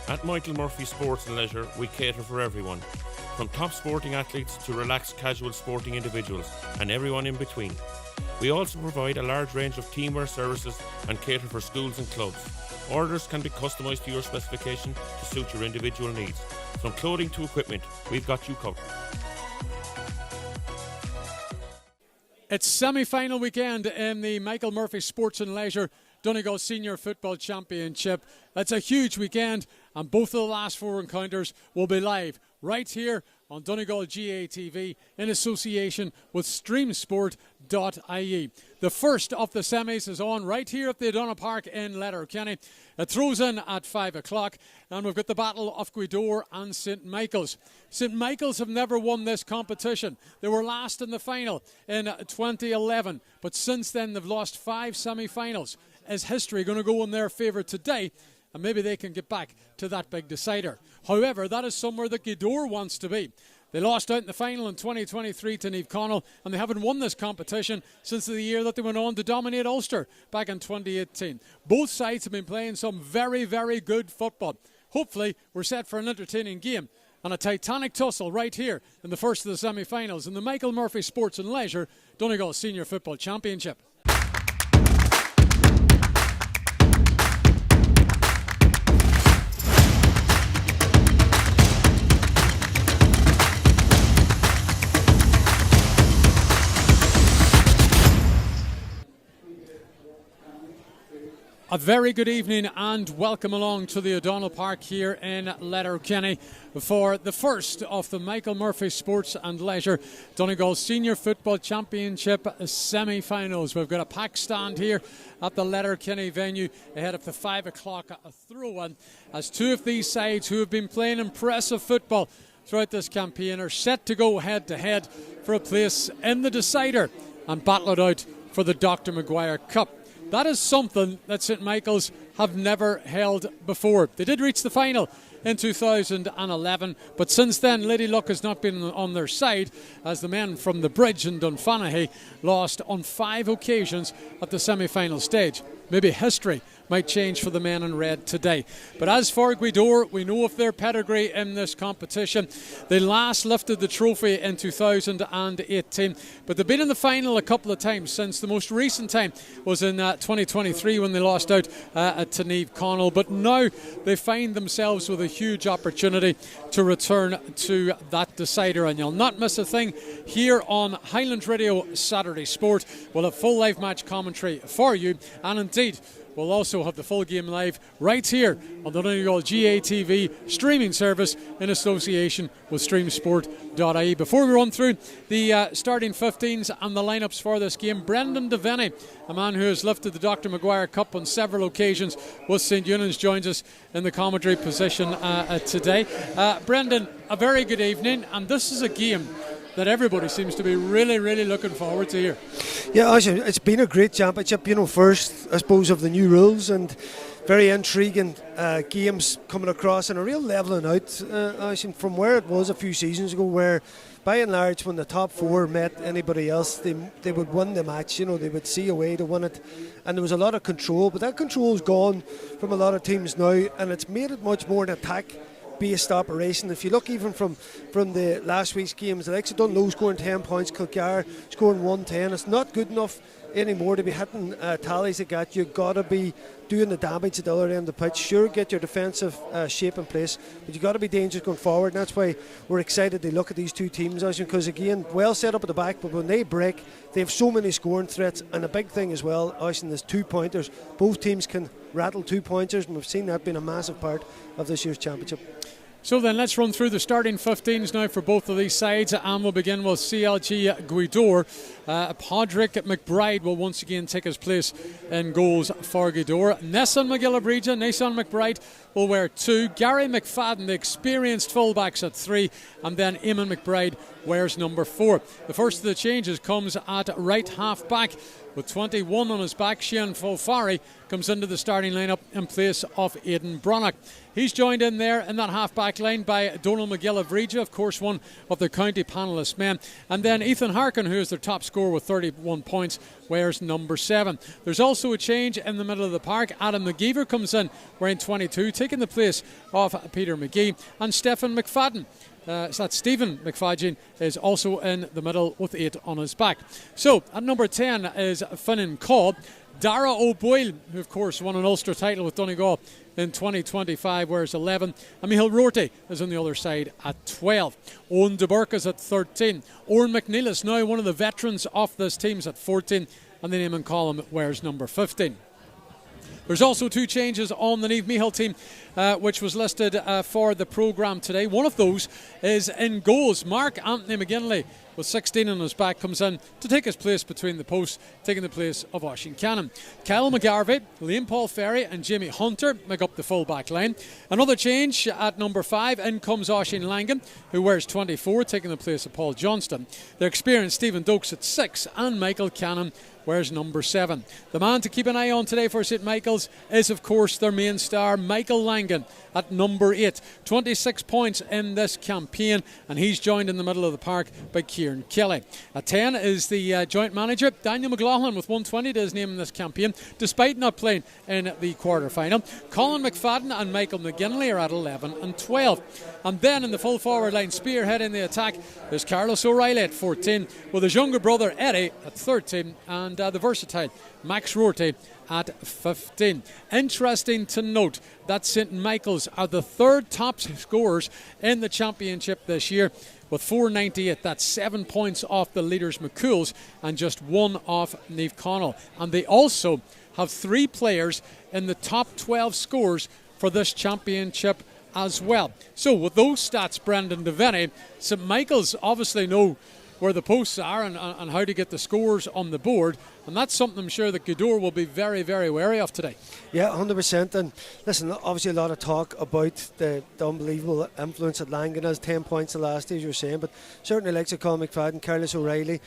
At Michael Murphy Sports and Leisure, we cater for everyone, from top sporting athletes to relaxed casual sporting individuals and everyone in between. We also provide a large range of teamwear services and cater for schools and clubs. Orders can be customised to your specification to suit your individual needs. From clothing to equipment, we've got you covered. It's semi-final weekend in the Michael Murphy Sports and Leisure Donegal Senior Football Championship. It's a huge weekend, and both of the last four encounters will be live right here on Donegal GATV in association with streamsport.ie. The first of the semis is on right here at the O'Donnell Park in Letterkenny. It throws in at 5 o'clock, and we've got the Battle of Gaoth and St Michael's. St Michael's have never won this competition. They were last in the final in 2011, but since then they've lost 5 semi-finals. Is history going to go in their favour today? And maybe they can get back to that big decider. However, that is somewhere that Gaoth wants to be. They lost out in the final in 2023 to Naomh Miche, and they haven't won this competition since the year that they went on to dominate Ulster back in 2018. Both sides have been playing some very, very good football. Hopefully, we're set for an entertaining game and a titanic tussle right here in the first of the semi-finals in the Michael Murphy Sports and Leisure Donegal Senior Football Championship. A very good evening and welcome along to the O'Donnell Park here in Letterkenny for the first of the Michael Murphy Sports and Leisure Donegal Senior Football Championship semi-finals. We've got a packed stand here at the Letterkenny venue ahead of the 5 o'clock throw-in as two of these sides who have been playing impressive football throughout this campaign are set to go head-to-head for a place in the decider and battle it out for the Dr. Maguire Cup. That is something that St Michael's have never held before. They did reach the final in 2011, but since then Lady Luck has not been on their side as the men from the Bridge in Dunfanaghy lost on 5 occasions at the semi-final stage. Maybe history might change for the men in red today. But as for Gaoth, we know of their pedigree in this competition. They last lifted the trophy in 2018, but they've been in the final a couple of times since. The most recent time was in 2023 when they lost out to Naomh Miche. But now they find themselves with a huge opportunity to return to that decider. And you'll not miss a thing here on Highland Radio Saturday Sport. We'll have full live match commentary for you, and indeed we'll also have the full game live right here on the Donegal GATV streaming service in association with streamsport.ie. Before we run through the starting 15s and the lineups for this game, Brendan Devaney, a man who has lifted the Dr. Maguire Cup on several occasions with St Eunan's, joins us in the commentary position today. Brendan, a very good evening, and this is a game that everybody seems to be really, really looking forward to here. Yeah, actually, it's been a great championship, first, I suppose, of the new rules and very intriguing games coming across and a real levelling out, actually, from where it was a few seasons ago, where by and large when the top 4 met anybody else, they would win the match, they would see a way to win it, and there was a lot of control, but that control is gone from a lot of teams now, and it's made it much more an attack-based operation. If you look even from the last week's games, the likes of Dunloe scoring 10 points, Kilcar scoring 110, it's not good enough anymore to be hitting tallies like that. You've got to be doing the damage at the other end of the pitch. Sure, get your defensive shape in place, but you've got to be dangerous going forward, and that's why we're excited to look at these two teams, because again, well set up at the back, but when they break, they have so many scoring threats, and a big thing as well, there's 2-pointers. Both teams can rattle 2-pointers, and we've seen that being a massive part of this year's championship. So then let's run through the starting 15s now for both of these sides, and we'll begin with CLG Gaoth. Padraig McBride will once again take his place in goals for Gaoth. Nesson McBride will wear 2. Gary McFadden, the experienced fullbacks, at 3, and then Eamon McBride wears number 4. The first of the changes comes at right half back. With 21 on his back, Shane Folfari comes into the starting lineup in place of Aidan Bronick. He's joined in there in that half-back line by Donal McGill-Vrija, of course one of the county panellist men. And then Ethan Harkin, who is their top scorer with 31 points, wears number 7. There's also a change in the middle of the park. Adam McGeever comes in wearing 22. taking the place of Peter McGee, and Stephen McFadden. So that's Stephen McFadden is also in the middle with 8 on his back. So at number 10 is Finnan Cobb. Dara O'Boyle, who of course won an Ulster title with Donegal in 2025, wears 11. And Michael Rorty is on the other side at 12. Owen de Burke is at 13. Oran McNeill is now one of the veterans of this team at 14. And the Eamon Column wears number 15. There's also 2 changes on the Naomh Miche team, which was listed for the programme today. One of those is in goals. Mark Anthony McGinley, with 16 on his back, comes in to take his place between the posts, taking the place of Oisín Cannon. Kyle McGarvey, Liam Paul Ferry and Jamie Hunter make up the full back line. Another change at number 5, in comes Oisín Langan, who wears 24, taking the place of Paul Johnston. Their experienced Stephen Dokes at 6 and Michael Cannon wears number 7. The man to keep an eye on today for St Michael's is, of course, their main star, Michael Langan, at number 8. 26 points in this campaign, and he's joined in the middle of the park by Kieran Kelly. At 10 is the joint manager, Daniel McLaughlin, with 120 to his name in this campaign, despite not playing in the quarter-final. Colin McFadden and Michael McGinley are at 11 and 12. And then in the full forward line, spearheading the attack, there's Carlos O'Reilly at 14, with his younger brother Eddie at 13, and the versatile Max Rorty at 15. Interesting to note that St Michael's are the 3rd top scorers in the championship this year, with 498. That's 7 points off the leaders McCool's and just 1 off Niamh Connell. And they also have 3 players in the top 12 scores for this championship as well. So with those stats, Brendan Devaney, St Michael's obviously know where the posts are and how to get the scores on the board, and that's something I'm sure that Gaoth will be very, very wary of today. Yeah, 100%. And listen, obviously a lot of talk about the unbelievable influence that Langan has. 10 points the last day, as you were saying, but certainly likes of Colin McFadden, Carlos O'Reilly.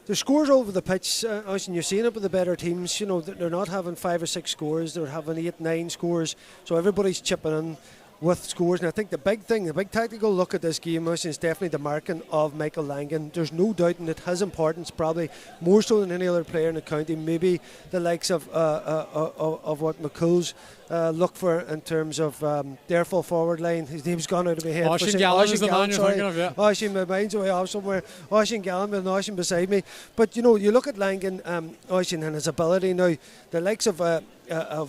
The scores over the pitch, and you're seeing it with the better teams, you know, they're not having 5 or 6 scores, they're having 8, 9 scores, so everybody's chipping in with scores. And I think the big tactical look at this game is definitely the marking of Michael Langan. There's no doubt in it, his importance probably more so than any other player in the county, maybe the likes of what McCool's look for in terms of their full forward line. His name's gone out of my head. Oisín Gallen is the man you're thinking of, yeah. Oisín, my mind's away off somewhere. Oisín Gallen with an Oisín beside me. But you know, you look at Langan, Oisín and his ability now, the likes of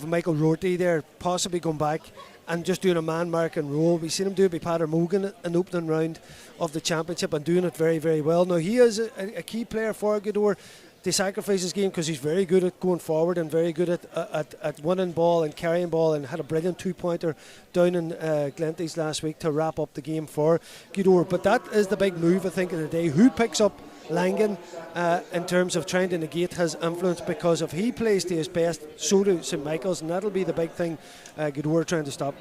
Michael Rorty there possibly going back and just doing a man-marking role. We've seen him do it by Peter Mogan in the opening round of the championship and doing it very, very well. Now, he is a key player for Gaoth to sacrifice his game because he's very good at going forward and very good at winning ball and carrying ball, and had a brilliant 2-pointer down in Glenties last week to wrap up the game for Gaoth. But that is the big move, I think, of the day. Who picks up Langan in terms of trying to negate his influence? Because if he plays to his best, so do St Michael's, and that'll be the big thing Gaoth are trying to stop.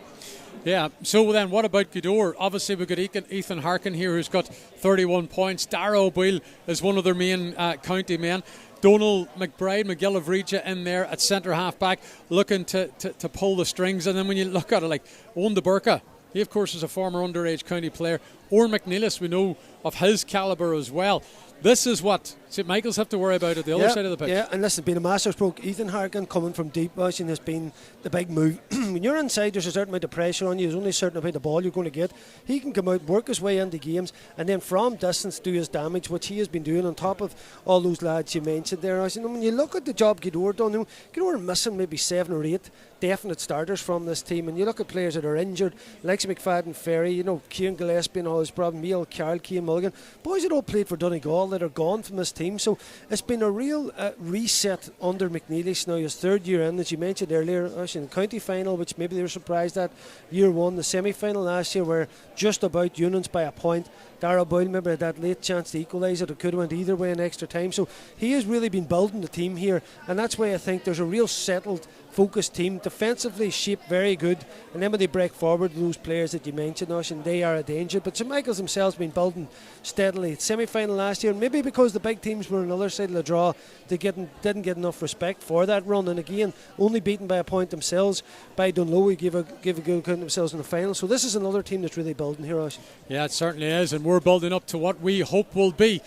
Yeah, so then what about Gaoth? Obviously we've got Ethan Harkin here, who's got 31 points. Dara O'Boyle is one of their main county men. Donald McBride, McGill of Reggia in there at centre half back, looking to pull the strings. And then when you look at it, like Owen de Burke, he of course is a former underage county player. Oran McNeill, we know of his calibre as well. This is what St Michael's have to worry about at the other side of the pitch. Yeah, and listen, being a masterstroke, Ethan Harkin coming from deep position has been the big move. When you're inside, there's a certain amount of pressure on you. There's only a certain amount of ball you're going to get. He can come out, work his way into games, and then from distance do his damage, which he has been doing on top of all those lads you mentioned there. And when you look at the job Gaoth done, Gaoth are missing maybe 7 or 8 definite starters from this team, and you look at players that are injured, like McFadden, Ferry, you know, Kieran Gillespie and all his problem, Neil Carroll, Cian Mulligan, boys that all played for Donegal that are gone from this team. So it's been a real reset under McNeilis now, his 3rd year in, as you mentioned earlier, in the county final, which maybe they were surprised at, year 1, the semi-final last year were just about Unions by a point. Dara Boyle, remember, had that late chance to equalise it. It could have went either way in extra time. So he has really been building the team here, and that's why I think there's a real settled, focused team, defensively shaped very good, and then when they break forward, those players that you mentioned, Oisín, they are a danger. But St Michael's themselves been building steadily. Semi-final last year, maybe because the big teams were on the other side of the draw, they didn't get enough respect for that run, and again, only beaten by a point themselves by Dunloe, gave a good account of themselves in the final. So this is another team that's really building here, Oisín. Yeah, it certainly is, and we're building up to what we hope will be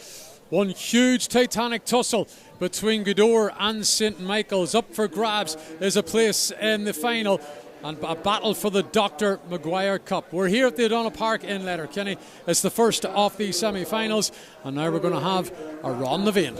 one huge titanic tussle between Gaoth and St Michael's. Up for grabs is a place in the final. and a battle for the Dr. Maguire Cup. We're here at the O'Donnell Park in Letterkenny. It's the first of the semi-finals, and now we're going to have a Ron the Vein.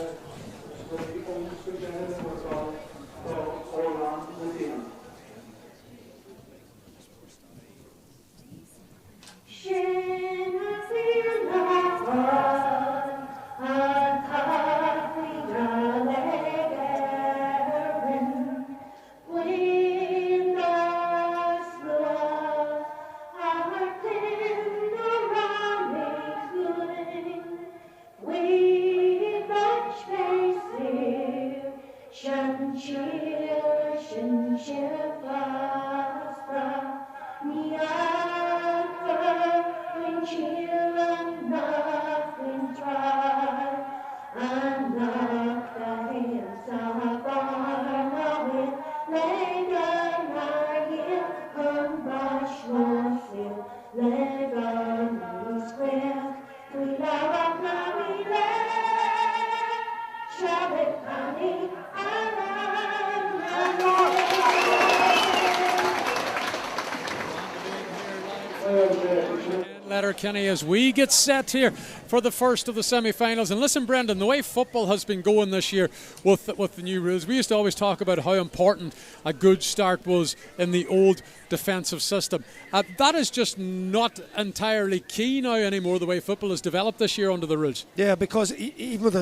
Letterkenny as we get set here for the first of the semi-finals. And listen, Brendan, the way football has been going this year with the new rules, we used to always talk about how important a good start was in the old defensive system. That is just not entirely key now anymore, the way football has developed this year under the rules. Yeah, because even with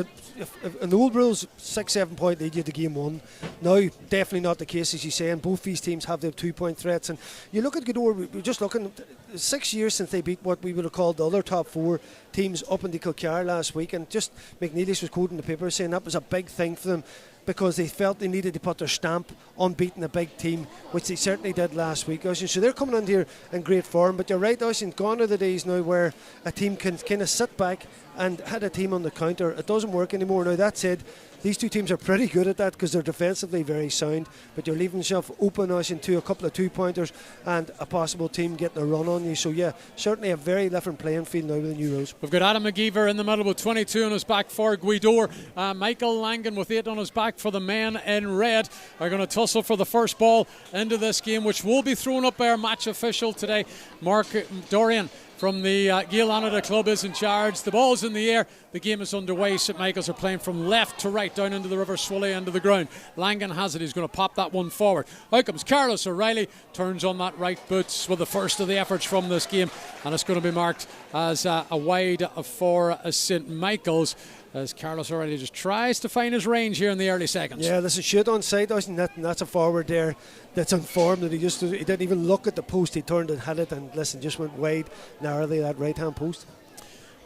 in the old rules, 6-7 point lead you to game one. Now, definitely not the case, as you say, and both these teams have their 2-point threats. And you look at Gaoth, we're just looking 6 years since they beat what we would have called the other top four teams up in the Kilcar last week, and just McNeely's was quoting the paper saying that was a big thing for them, because they felt they needed to put their stamp on beating a big team, which they certainly did last week. So they're coming in here in great form. But you're right, gone are the days now where a team can kind of sit back and hit a team on the counter. It doesn't work anymore. Now, that said, these two teams are pretty good at that because they're defensively very sound, but you're leaving yourself open to a couple of 2-pointers and a possible team getting a run on you. So yeah, certainly a very different playing field now with the new rules. We've got Adam McGeever in the middle with 22 on his back for Gaoth. Michael Langan with 8 on his back for the men in red are going to tussle for the first ball into this game, which will be thrown up by our match official today, Mark Dorian from the Gaoth club is in charge. The ball's in the air. The game is underway. St Michael's are playing from left to right down into the River Swilly end of the ground. Langan has it. He's going to pop that one forward. Out comes Carlos O'Reilly. Turns on that right boot with the first of the efforts from this game. And it's going to be marked as a wide for St Michael's, as Carlos O'Reilly just tries to find his range here in the early seconds. Yeah, listen, shoot on side, and that's a forward there that's informed that he didn't even look at the post. He turned and had it, and listen, just went wide narrowly, that right hand post.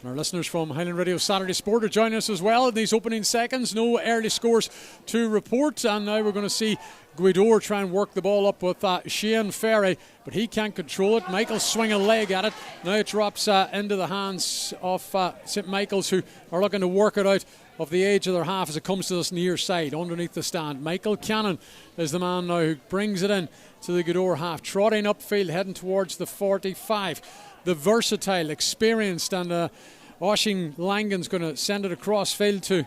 And our listeners from Highland Radio Saturday Sport are joining us as well in these opening seconds. No early scores to report, and now we're going to see Gaoth try and work the ball up with Shane Ferry, but he can't control it. Michael swing a leg at it. Now it drops into the hands of St Michael's, who are looking to work it out of the edge of their half as it comes to this near side underneath the stand. Michael Cannon is the man now who brings it in to the Gaoth half, trotting upfield, heading towards the 45. The versatile, experienced and Oisin Langan's going to send it across field to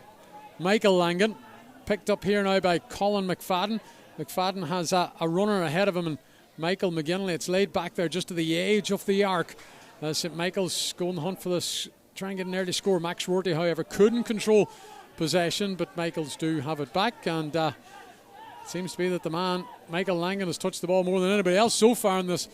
Michael Langan. Picked up here now by Colin McFadden. McFadden has a runner ahead of him, and Michael McGinley. It's laid back there just to the edge of the arc. St Michael's going to hunt for this, try and get an early score. Max Rorty, however, couldn't control possession, but Michael's do have it back, and it seems to be that the man, Michael Langan, has touched the ball more than anybody else so far in this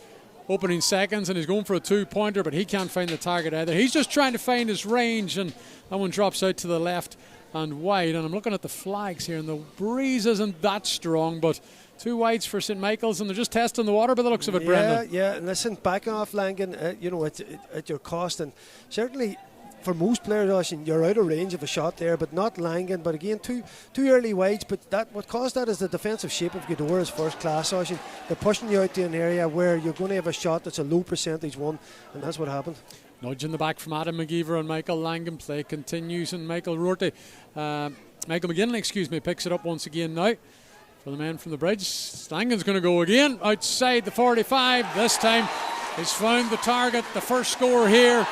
opening seconds, and he's going for a 2-pointer, but he can't find the target either. He's just trying to find his range, and that one drops out to the left and wide. And I'm looking at the flags here, and the breeze isn't that strong, but 2 wides for St Michael's, and they're just testing the water by the looks of it, Brendan. Yeah, and listen, back off Langan, at your cost, and certainly for most players, you're out of range of a shot there, but not Langan. But again, two early wides. But what caused that is the defensive shape of Gaoth is first class. They're pushing you out to an area where you're going to have a shot that's a low percentage one, and that's what happened. Nudge in the back from Adam McGeever and Michael Langan. Play continues, and Michael Rorty, Michael McGinley, picks it up once again now for the men from the bridge. Langan's going to go again outside the 45. This time he's found the target. The first score here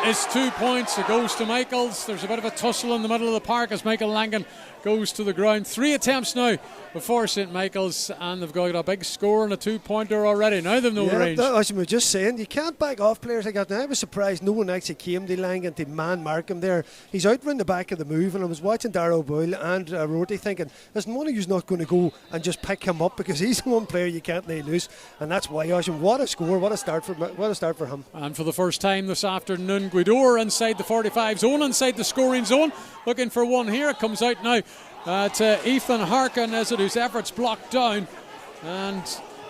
is 2 points. It goes to Michael's. There's a bit of a tussle in the middle of the park as Michael Langan goes to the ground. 3 attempts now before St. Michael's, and they've got a big score and a 2-pointer already. Now they've no range. As we were just saying, you can't back off players like that. Now, I was surprised no one actually came to Langan to man mark him there. He's out round the back of the move, and I was watching Darrell Boyle and Rorty thinking, listen, one of you's not going to go and just pick him up, because he's the one player you can't lay loose, and that's why. What a score! What a start for him. And for the first time this afternoon, Gaoth inside the 45 zone, inside the scoring zone, looking for one here. It comes out now to Ethan Harkin, as it whose efforts blocked down, and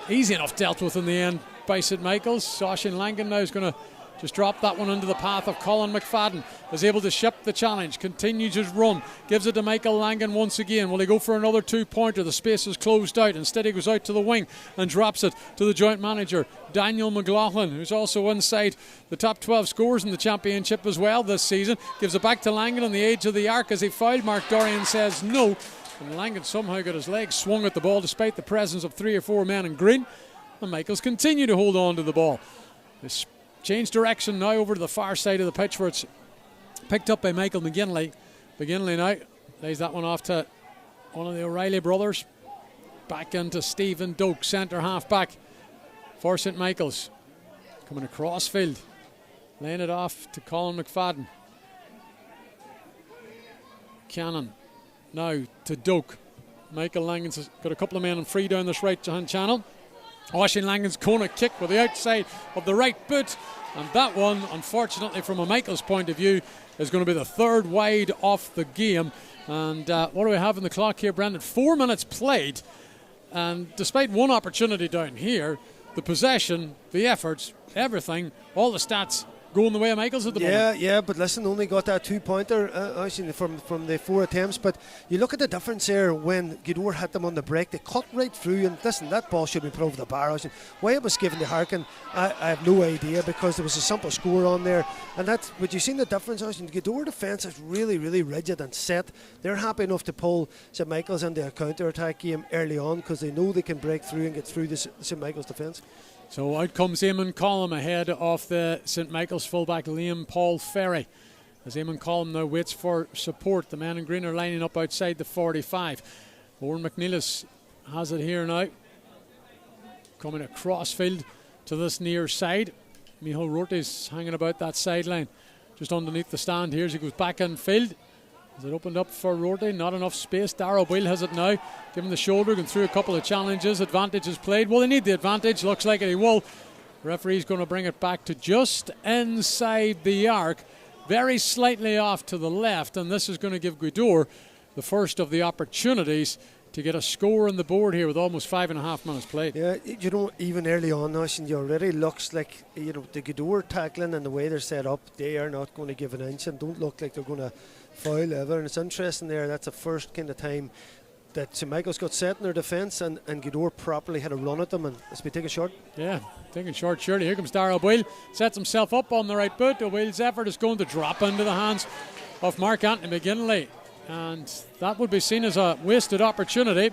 easy enough dealt with in the end by St. Michael's. Oisín Langan now is going to just drop that one into the path of Colin McFadden. Is able to ship the challenge, continues his run, gives it to Michael Langan once again. Will he go for another 2-pointer? The space is closed out. Instead he goes out to the wing and drops it to the joint manager, Daniel McLaughlin, who's also inside the top 12 scorers in the championship as well this season. Gives it back to Langan on the edge of the arc as he fouled. Mark Dorian says no, and Langan somehow got his legs swung at the ball despite the presence of 3 or 4 men in green, and Michaels continue to hold on to the ball. This change direction now over to the far side of the pitch, where it's picked up by Michael McGinley. McGinley now lays that one off to one of the O'Reilly brothers. Back into Stephen Doak, centre half back for St. Michael's. Coming across field, laying it off to Colin McFadden. Cannon now to Doak. Michael Langan's got a couple of men free down this right hand channel. Oisín Langan's corner kick with the outside of the right boot, and that one, unfortunately from a Michael's point of view, is going to be the 3rd wide off the game. And what do we have in the clock here, Brendan? 4 minutes played, and despite one opportunity down here, the possession, the efforts, everything, all the stats going the way of Michael's at the moment. Yeah, but listen, only got that 2-pointer from the 4 attempts. But you look at the difference here when Gaoth hit them on the break. They cut right through, and listen, that ball should be put over the bar. Why it was given to Harkin, I have no idea, because there was a simple score on there. And that's, but you seen the difference? Gaoth defence is really, really rigid and set. They're happy enough to pull St. Michael's into a counter-attack game early on, because they know they can break through and get through the St. Michael's defence. So out comes Eamon Collum ahead of the St. Michael's fullback Liam Paul Ferry, as Eamon Collum now waits for support. The men in green are lining up outside the 45. Owen McNeilis has it here now, coming across field to this near side. Micheál Rorty's hanging about that sideline just underneath the stand here as he goes back in field. Is it opened up for Rorty? Not enough space. Darrell Boyle has it now. Give him the shoulder, going through a couple of challenges. Advantage is played. Well, they need the advantage. Looks like it, he will. The referee's going to bring it back to just inside the arc, very slightly off to the left, and this is going to give Gaoth the first of the opportunities to get a score on the board here with almost 5.5 minutes played. Yeah, even early on now, it already looks like, the Gaoth tackling and the way they're set up, they are not going to give an inch and don't look like they're going to foul ever. And it's interesting there, that's the first kind of time that St. Michael's got set in their defence, and Gaoth properly had a run at them, and it's been taken short. Yeah, taken short surely. Here comes Darrell Boyle, sets himself up on the right boot. Boyle's effort is going to drop into the hands of Mark Anthony McGinley, and that would be seen as a wasted opportunity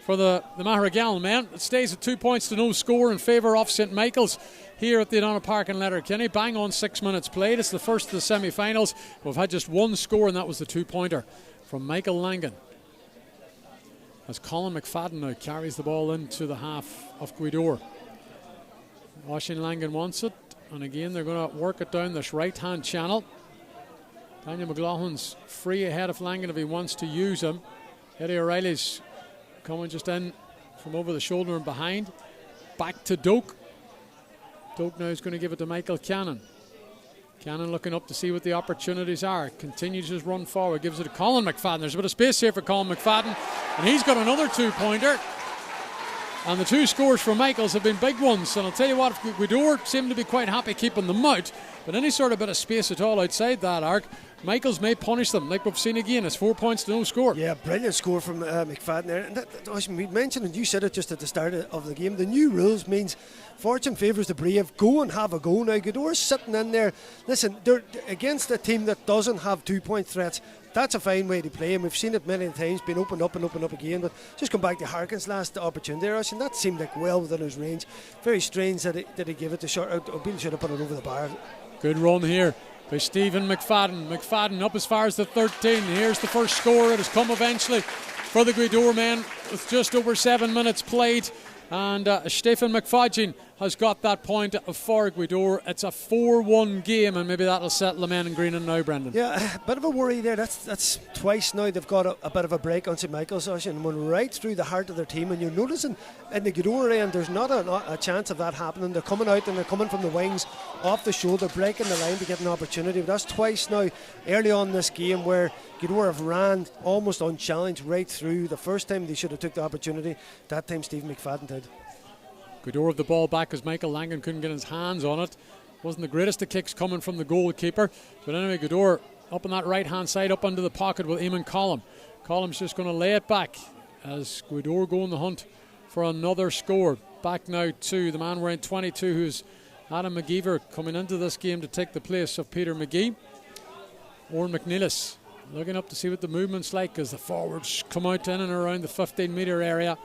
for the Maharagal men. It stays at 2 points to no score in favour of St. Michael's here at the O'Donnell Park in Letterkenny. Bang on 6 minutes played. It's the first of the semi-finals. We've had just one score, and that was the 2-pointer from Michael Langan, as Colin McFadden now carries the ball into the half of Gaoth. Oisín Langan wants it, and again they're going to work it down this right-hand channel. Daniel McLaughlin's free ahead of Langan if he wants to use him. Eddie O'Reilly's coming just in from over the shoulder and behind. Back to Doak. Doak now is going to give it to Michael Cannon. Cannon looking up to see what the opportunities are. Continues his run forward. Gives it to Colin McFadden. There's a bit of space here for Colin McFadden, and he's got another 2-pointer. And the 2 scores for Michaels have been big ones. And I'll tell you what, Gaoth seem to be quite happy keeping them out. But any sort of bit of space at all outside that arc, Michaels may punish them, like we've seen again. It's 4 points to no score. Yeah, brilliant score from McFadden there. And we mentioned, and you said it just at the start of the game, the new rules means fortune favours the brave. Go and have a go. Now, Gaoth's sitting in there. Listen, they're against a team that doesn't have 2-point threats. That's a fine way to play, and we've seen it many times, been opened up and opened up again. But just come back to Harkin's last opportunity there, and that seemed like well within his range. Very strange that he gave it to short out. O'Beal should have put it over the bar. Good run here by Stephen McFadden. McFadden up as far as the 13. Here's the first score. It has come eventually for the Gweedore men with just over 7 minutes played. And Stephen McFadden has got that point for Gweedore. It's a 4-1 game, and maybe that'll settle the men in green and now, Brendan. Yeah, a bit of a worry there. That's twice now they've got a bit of a break on St Michael's, and went right through the heart of their team. And you're noticing in the Gweedore end, there's not a chance of that happening. They're coming out and they're coming from the wings, off the shoulder, breaking the line to get an opportunity. But that's twice now early on in this game where Gweedore have ran almost unchallenged right through. The first time they should have took the opportunity. That time Stephen McFadden did. Gweedore with the ball back as Michael Langan couldn't get his hands on it. Wasn't the greatest of kicks coming from the goalkeeper. But anyway, Gweedore up on that right hand side, up under the pocket with Eamon Collum. Collum's just going to lay it back as Gweedore go on the hunt for another score. Back now to the man wearing 22, who's Adam McGeever, coming into this game to take the place of Peter McGee. Oran McNeilis looking up to see what the movement's like as the forwards come out in and around the 15-metre area.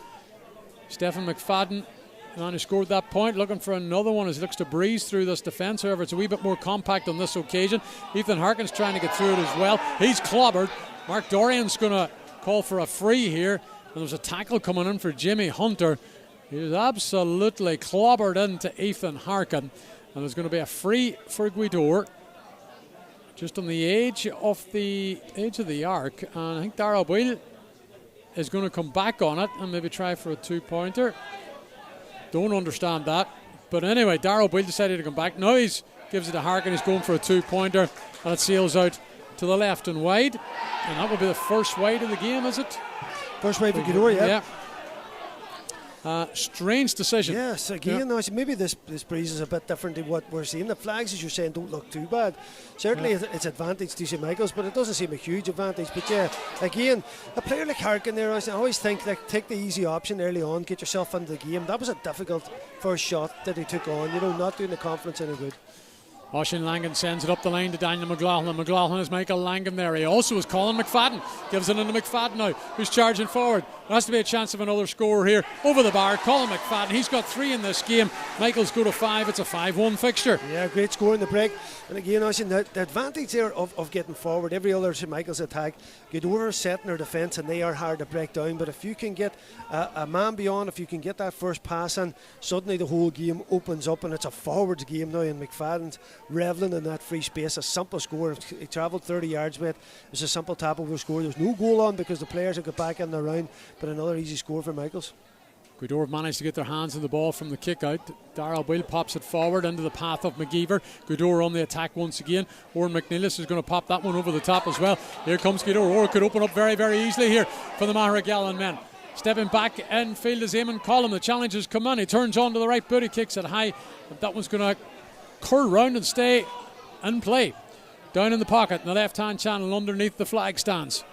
Stephen McFadden, the man who scored that point, looking for another one as he looks to breeze through this defence. However, it's a wee bit more compact on this occasion. Ethan Harkin's trying to get through it as well. He's clobbered. Mark Dorian's going to call for a free here. And there's a tackle coming in for Jimmy Hunter. He was absolutely clobbered into Ethan Harkin. And there's going to be a free for Gweedore, just on the edge of the arc. And I think Darrell Boyle is going to come back on it and maybe try for a 2-pointer. Don't understand that. But anyway, Darrell Boyle decided to come back. Now he gives it to Harkin. He's going for a 2-pointer. And it sails out to the left and wide. And that will be the first wide of the game, is it? First wide for Gweedore, yeah. Strange decision. Yes, again, maybe this breeze is a bit different to what we're seeing. The flags, as you're saying, don't look too bad. Certainly it's advantage to St Michael's, but it doesn't seem a huge advantage. But yeah, again, a player like Harkin there, I always think, like, take the easy option early on, get yourself into the game. That was a difficult first shot that he took on, not doing the confidence any good. Oisin Langan sends it up the line to Daniel McLaughlin. And McLaughlin is Michael Langan there. He also is Colin McFadden. Gives it into McFadden now, who's charging forward. There has to be a chance of another score here. Over the bar, Colin McFadden. He's got 3 in this game. Michael's go to 5. It's a 5-1 fixture. Yeah, great score in the break. And again, Oisin, the advantage there of getting forward, every other St Michael's attack, Gweedore setting their defence and they are hard to break down. But if you can get a man beyond, if you can get that first pass in, suddenly the whole game opens up and it's a forwards game now. And McFadden's reveling in that free space. A simple score. He travelled 30 yards with it. It's a simple tap over score. There's no goal on because the players have got back in the round, but another easy score for Michaels. Gweedore have managed to get their hands on the ball from the kick out. Darrell Boyle pops it forward into the path of McGeever. Gweedore on the attack once again. Oran McNeilis is going to pop that one over the top as well. Here comes Gweedore. Or could open up very, very easily here for the Mahara-Gallen men. Stepping back in field is Eamon Collum. The challenge has come in. He turns on to the right boot. He kicks it high. But that one's going to curl round and stay in play. Down in the pocket in the left-hand channel underneath the flag stands.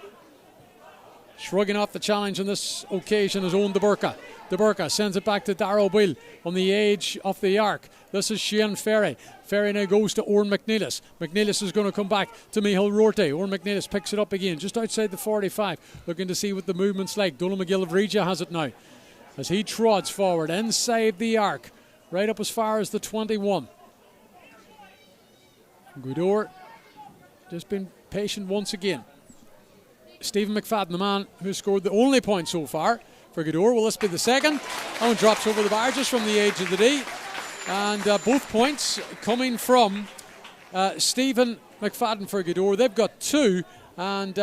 Shrugging off the challenge on this occasion is Owen Dobhar. Dobhar sends it back to Darrell Boyle on the edge of the arc. This is Shane Ferry. Ferry now goes to Oran McNeilis. McNeilis is going to come back to Michael Rorty. Oran McNeilis picks it up again just outside the 45. Looking to see what the movement's like. Donal McGill of Regia has it now as he trods forward inside the arc, right up as far as the 21. Gweedore just been patient once again. Stephen McFadden, the man who scored the only point so far for Gweedore. Will this be the second? That one drops over the bar just from the edge of the D. And both points coming from Stephen McFadden for Gweedore. They've got 2, and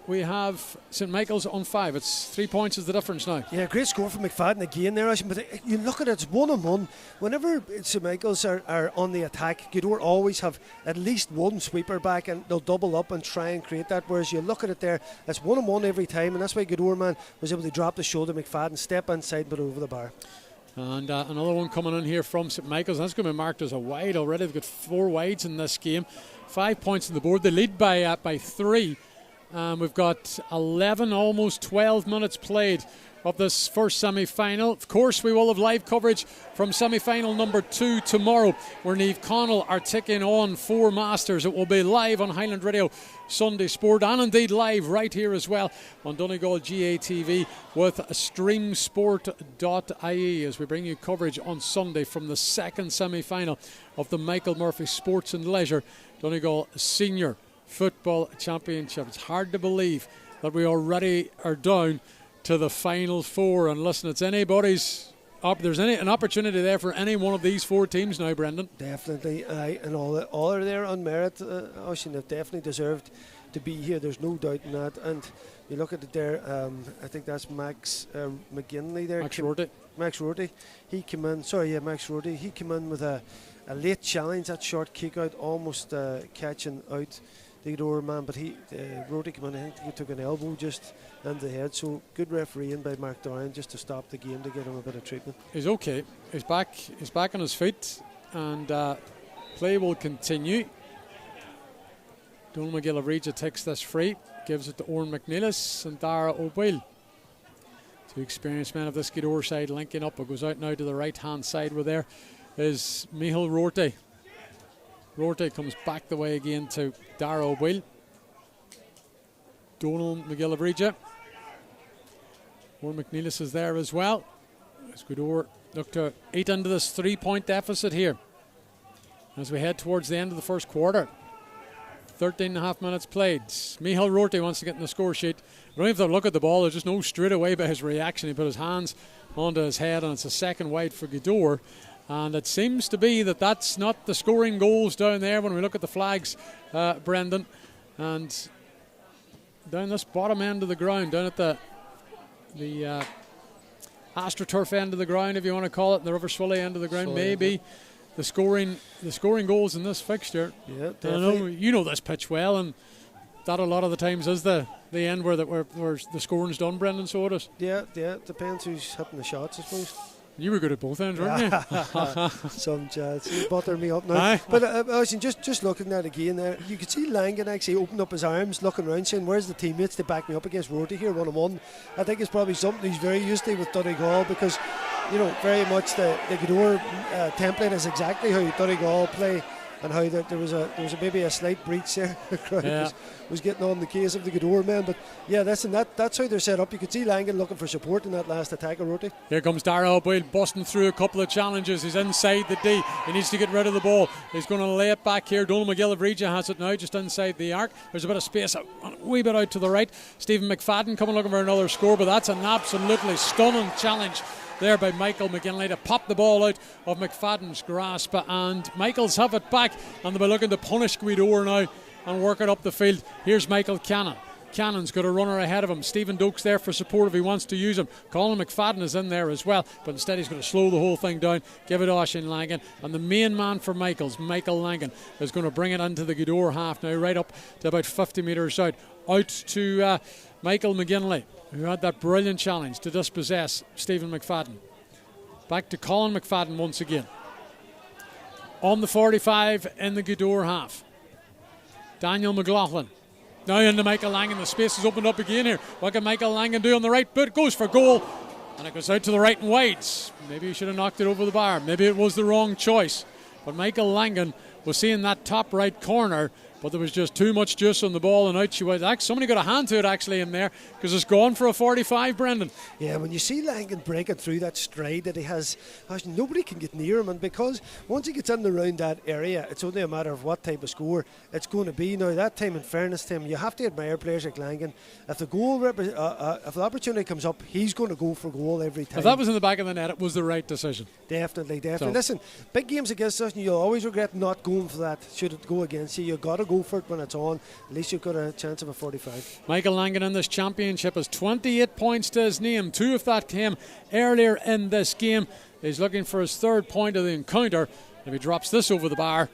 we have St Michael's on 5. It's 3 points is the difference now. Yeah, great score from McFadden again there. But you look at it, it's 1-on-1. Whenever St Michael's are on the attack, Gweedore always have at least one sweeper back and they'll double up and try and create that. Whereas you look at it there, it's 1-on-1 every time, and that's why Gweedore man was able to drop the shoulder, McFadden, step inside but over the bar. And another one coming in here from St Michael's. That's going to be marked as a wide already. They've got 4 wides in this game. 5 points on the board. They lead by 3. We've got 11, almost 12 minutes played of this first semi-final. Of course, we will have live coverage from semi-final number 2 tomorrow, where Niamh Connell are taking on 4 Masters. It will be live on Highland Radio Sunday Sport, and indeed live right here as well on Donegal GATV with streamsport.ie as we bring you coverage on Sunday from the second semi-final of the Michael Murphy Sports and Leisure Donegal Senior Football Championship. It's hard to believe that we already are down to the final four. And listen, it's anybody's. There's an opportunity there for any one of these four teams now, Brendan. Definitely, and all are there on merit. Oisin have definitely deserved to be here. There's no doubt in that. And you look at it there. I think that's Max McGinley there. Max Rorty. He came in. Max Rorty. He came in with a late challenge, that short kick out, almost catching out the door man. But Rorty came in. I think he took an elbow just into the head. So good refereeing by Mark Doran just to stop the game to get him a bit of treatment. He's okay. He's back on his feet, and play will continue. Donal McGillivray takes this free, gives it to Oran McNeilis and Dara O'Boyle. Two experienced men of this Gaoth side linking up. It goes out now to the right hand side where there is Micheál Rorty. Rorty comes back the way again to Dara O'Boyle. Donal McGillivray. Oran McNeilis is there as well. As Gaoth look to eat into this 3-point deficit here as we head towards the end of the first quarter. 13.5 minutes played. Micheál Rorty wants to get in the score sheet. I don't have to look at the ball. There's just no straight away by his reaction. He put his hands onto his head, and it's a second wide for Gaoth. And it seems to be that that's not the scoring goals down there when we look at the flags, Brendan. And down this bottom end of the ground, down at the AstroTurf end of the ground, if you want to call it, the River Swilly end of the ground, maybe the scoring goals in this fixture. Yeah, I know you know this pitch well, and that a lot of the times is the end where the scoring's done, Brendan. So it is. Yeah. Depends who's hitting the shots, I suppose. You were good at both ends, weren't you? Some chance. You butter me up now. Aye. But I was just looking at it again there. You could see Langan actually opened up his arms, looking around, saying, "Where's the teammates to back me up against Rorty here, 1-on-1?" I think it's probably something he's very used to with Donegal, because very much the Gaoth template is exactly how Donegal play, and how there was maybe a slight breach there. The crowd was getting on the case of the Gaoth men, but that's how they're set up. You could see Langan looking for support in that last attack of Rorty. Here comes Dara O'Boyle busting through a couple of challenges. He's inside the D. He needs to get rid of the ball. He's going to lay it back here. Donal McGillivray has it now just inside the arc. There's a bit of space a wee bit out to the right. Stephen McFadden coming looking for another score, but that's an absolutely stunning challenge there by Michael McGinley to pop the ball out of McFadden's grasp, and Michael's have it back, and they'll be looking to punish Gaoth now and work it up the field. Here's Michael Cannon. Cannon's got a runner ahead of him. Stephen Doak's there for support if he wants to use him. Colin McFadden is in there as well, but instead he's going to slow the whole thing down, give it to Oisin Langan, and the main man for Michael Langan, is going to bring it into the Gaoth half now, right up to about 50 metres out to Michael McGinley, who had that brilliant challenge to dispossess Stephen McFadden. Back to Colin McFadden once again. On the 45 in the Gaoth half. Daniel McLaughlin. Now into Michael Langan. The space is opened up again here. What can Michael Langan do on the right boot? Goes for goal. And it goes out to the right and wide. Maybe he should have knocked it over the bar. Maybe it was the wrong choice. But Michael Langan was seeing that top right corner, but there was just too much juice on the ball, and out she went. Somebody got a hand to it actually in there, because it's gone for a 45, Brendan. Yeah, when you see Langan breaking through that stride that he has, nobody can get near him, and because once he gets in around that area, it's only a matter of what type of score it's going to be. Now that time, in fairness to him, you have to admire players like Langan. If if the opportunity comes up, he's going to go for goal every time. If that was in the back of the net, it was the right decision. Definitely. So. Listen, big games against us, and you'll always regret not going for that. Should it go against you, you've got to go for it when it's on. At least you've got a chance of a 45. Michael Langan in this championship has 28 points to his name. 2 of that came earlier in this game. He's looking for his 3rd point of the encounter. If he drops this over the bar,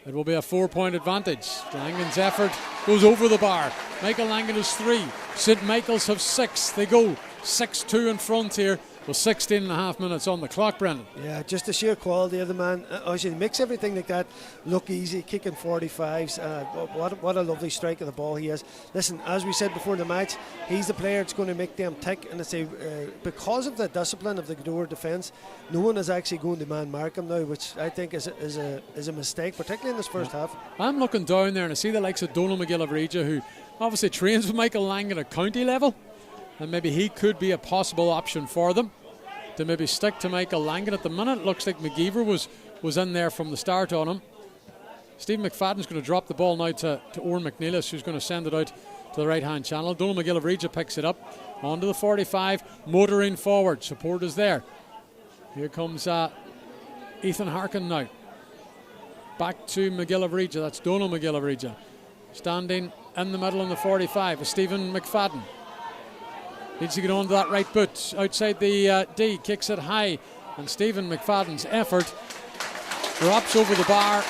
it will be a 4-point advantage. Langan's effort goes over the bar. Michael Langan has 3. St Michael's have 6. They go 6-2 in front here with 16.5 minutes on the clock, Brendan. Yeah, just the sheer quality of the man. He makes everything like that look easy, kicking 45s. What a lovely strike of the ball he has. Listen, as we said before the match, he's the player that's going to make them tick, and it's because of the discipline of the Gaoth defence, no one is actually going to man mark him now, which I think is a mistake, particularly in this first half. I'm looking down there and I see the likes of Donal McGillivray, who obviously trains with Michael Langan at county level, and maybe he could be a possible option for them to maybe stick to Michael Langan. At the minute, it looks like McGeever was in there from the start on him. Stephen McFadden's going to drop the ball now to Oran McNeilis, who's going to send it out to the right-hand channel. Donald McGillivray picks it up onto the 45, motoring forward. Support is there. Here comes Ethan Harkin now. Back to McGillivray. That's Donald McGillivray. Standing in the middle on the 45 is Stephen McFadden. Needs to get onto that right boot. Outside the D, kicks it high. And Stephen McFadden's effort drops over the bar.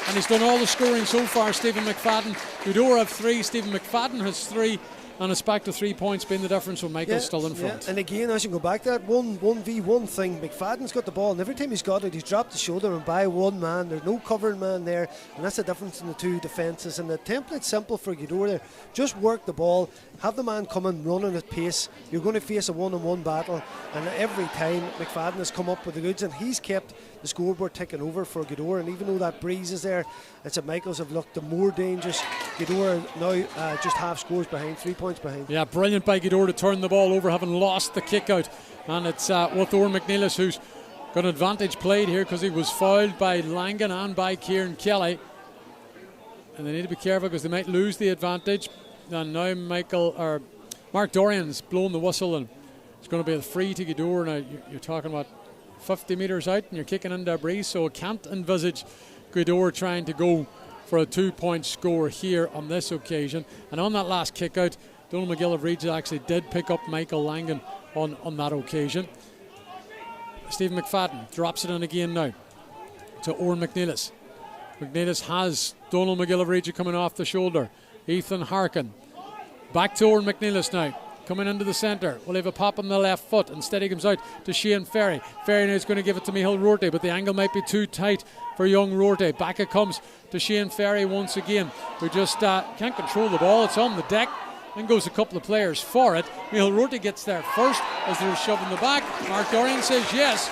And he's done all the scoring so far, Stephen McFadden. Gweedore have 3, Stephen McFadden has 3. And it's back to 3 points being the difference when Michael's still in front. Yeah. And again, as you go back to that 1v1 thing, McFadden's got the ball, and every time he's got it, he's dropped the shoulder and by one man. There's no covering man there, and that's the difference in the two defences. And the template's simple for Gweedore there. Just work the ball, have the man coming, running at pace. You're going to face a one-on-one battle, and every time McFadden has come up with the goods, and he's kept the scoreboard ticking over for Gweedore. And even though that breeze is there, it's St Michael's have looked the more dangerous. Gweedore now just half scores behind, 3 points behind. Yeah, brilliant by Gweedore to turn the ball over, having lost the kick out. And it's with Oran McNeilis, who's got an advantage played here because he was fouled by Langan and by Kieran Kelly. And they need to be careful because they might lose the advantage. And now Mark Dorian's blown the whistle, and it's going to be a free to Gweedore. Now you're talking about 50 metres out and you're kicking into a breeze, so I can't envisage Gweedore trying to go for a 2-point score here on this occasion. And on that last kick out, Donald McGillivray actually did pick up Michael Langan on that occasion. Stephen McFadden drops it in again now to Oran McNeilis. McNeilis has Donald McGillivray coming off the shoulder. Ethan Harkin back to Oran McNeilis now, coming into the centre. Will he have a pop on the left foot? Instead he comes out to Shane Ferry. Ferry now is going to give it to Micheál Rorty, but the angle might be too tight for young Rorty. Back it comes to Shane Ferry once again, who just can't control the ball. It's on the deck. Then goes a couple of players for it. Micheál Rorty gets there first as they're shoving the back. Mark Dorian says yes.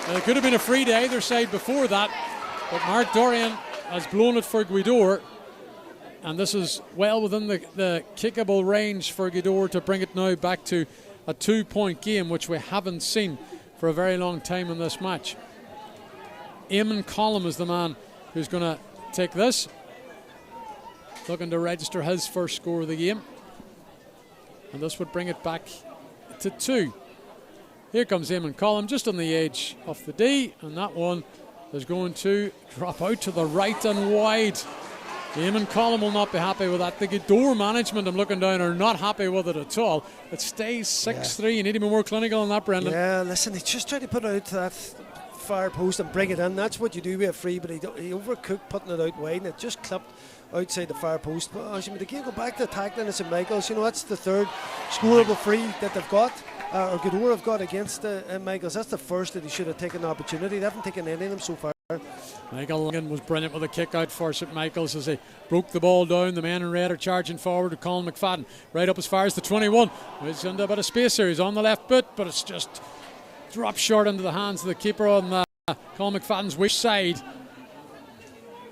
It could have been a free to either side before that, but Mark Dorian has blown it for Gweedore. And this is well within the kickable range for Gweedore to bring it now back to a 2-point game, which we haven't seen for a very long time in this match. Eamon Collum is the man who's going to take this, looking to register his first score of the game. And this would bring it back to 2. Here comes Eamon Collum just on the edge of the D, and that one is going to drop out to the right and wide. Eamon Collum will not be happy with that. The Gweedore management, I'm looking down, are not happy with it at all. It stays 6-3. You need to be more clinical on that, Brendan. Yeah, listen, he just tried to put it out to that far post and bring it in. That's what you do with a free, but he overcooked putting it out wide, and it just clipped outside the far post. But as you go back to tackling at St Michael's, that's the third scoreable free that they've got, or Gweedore have got against Michael's. That's the first that he should have taken the opportunity. They haven't taken any of them so far. Michael Langan was brilliant with a kick out for St Michael's as they broke the ball down. The men in red are charging forward to Colin McFadden, right up as far as the 21. He's under a bit of space here. He's on the left boot, but it's just dropped short into the hands of the keeper on Colin McFadden's wish side.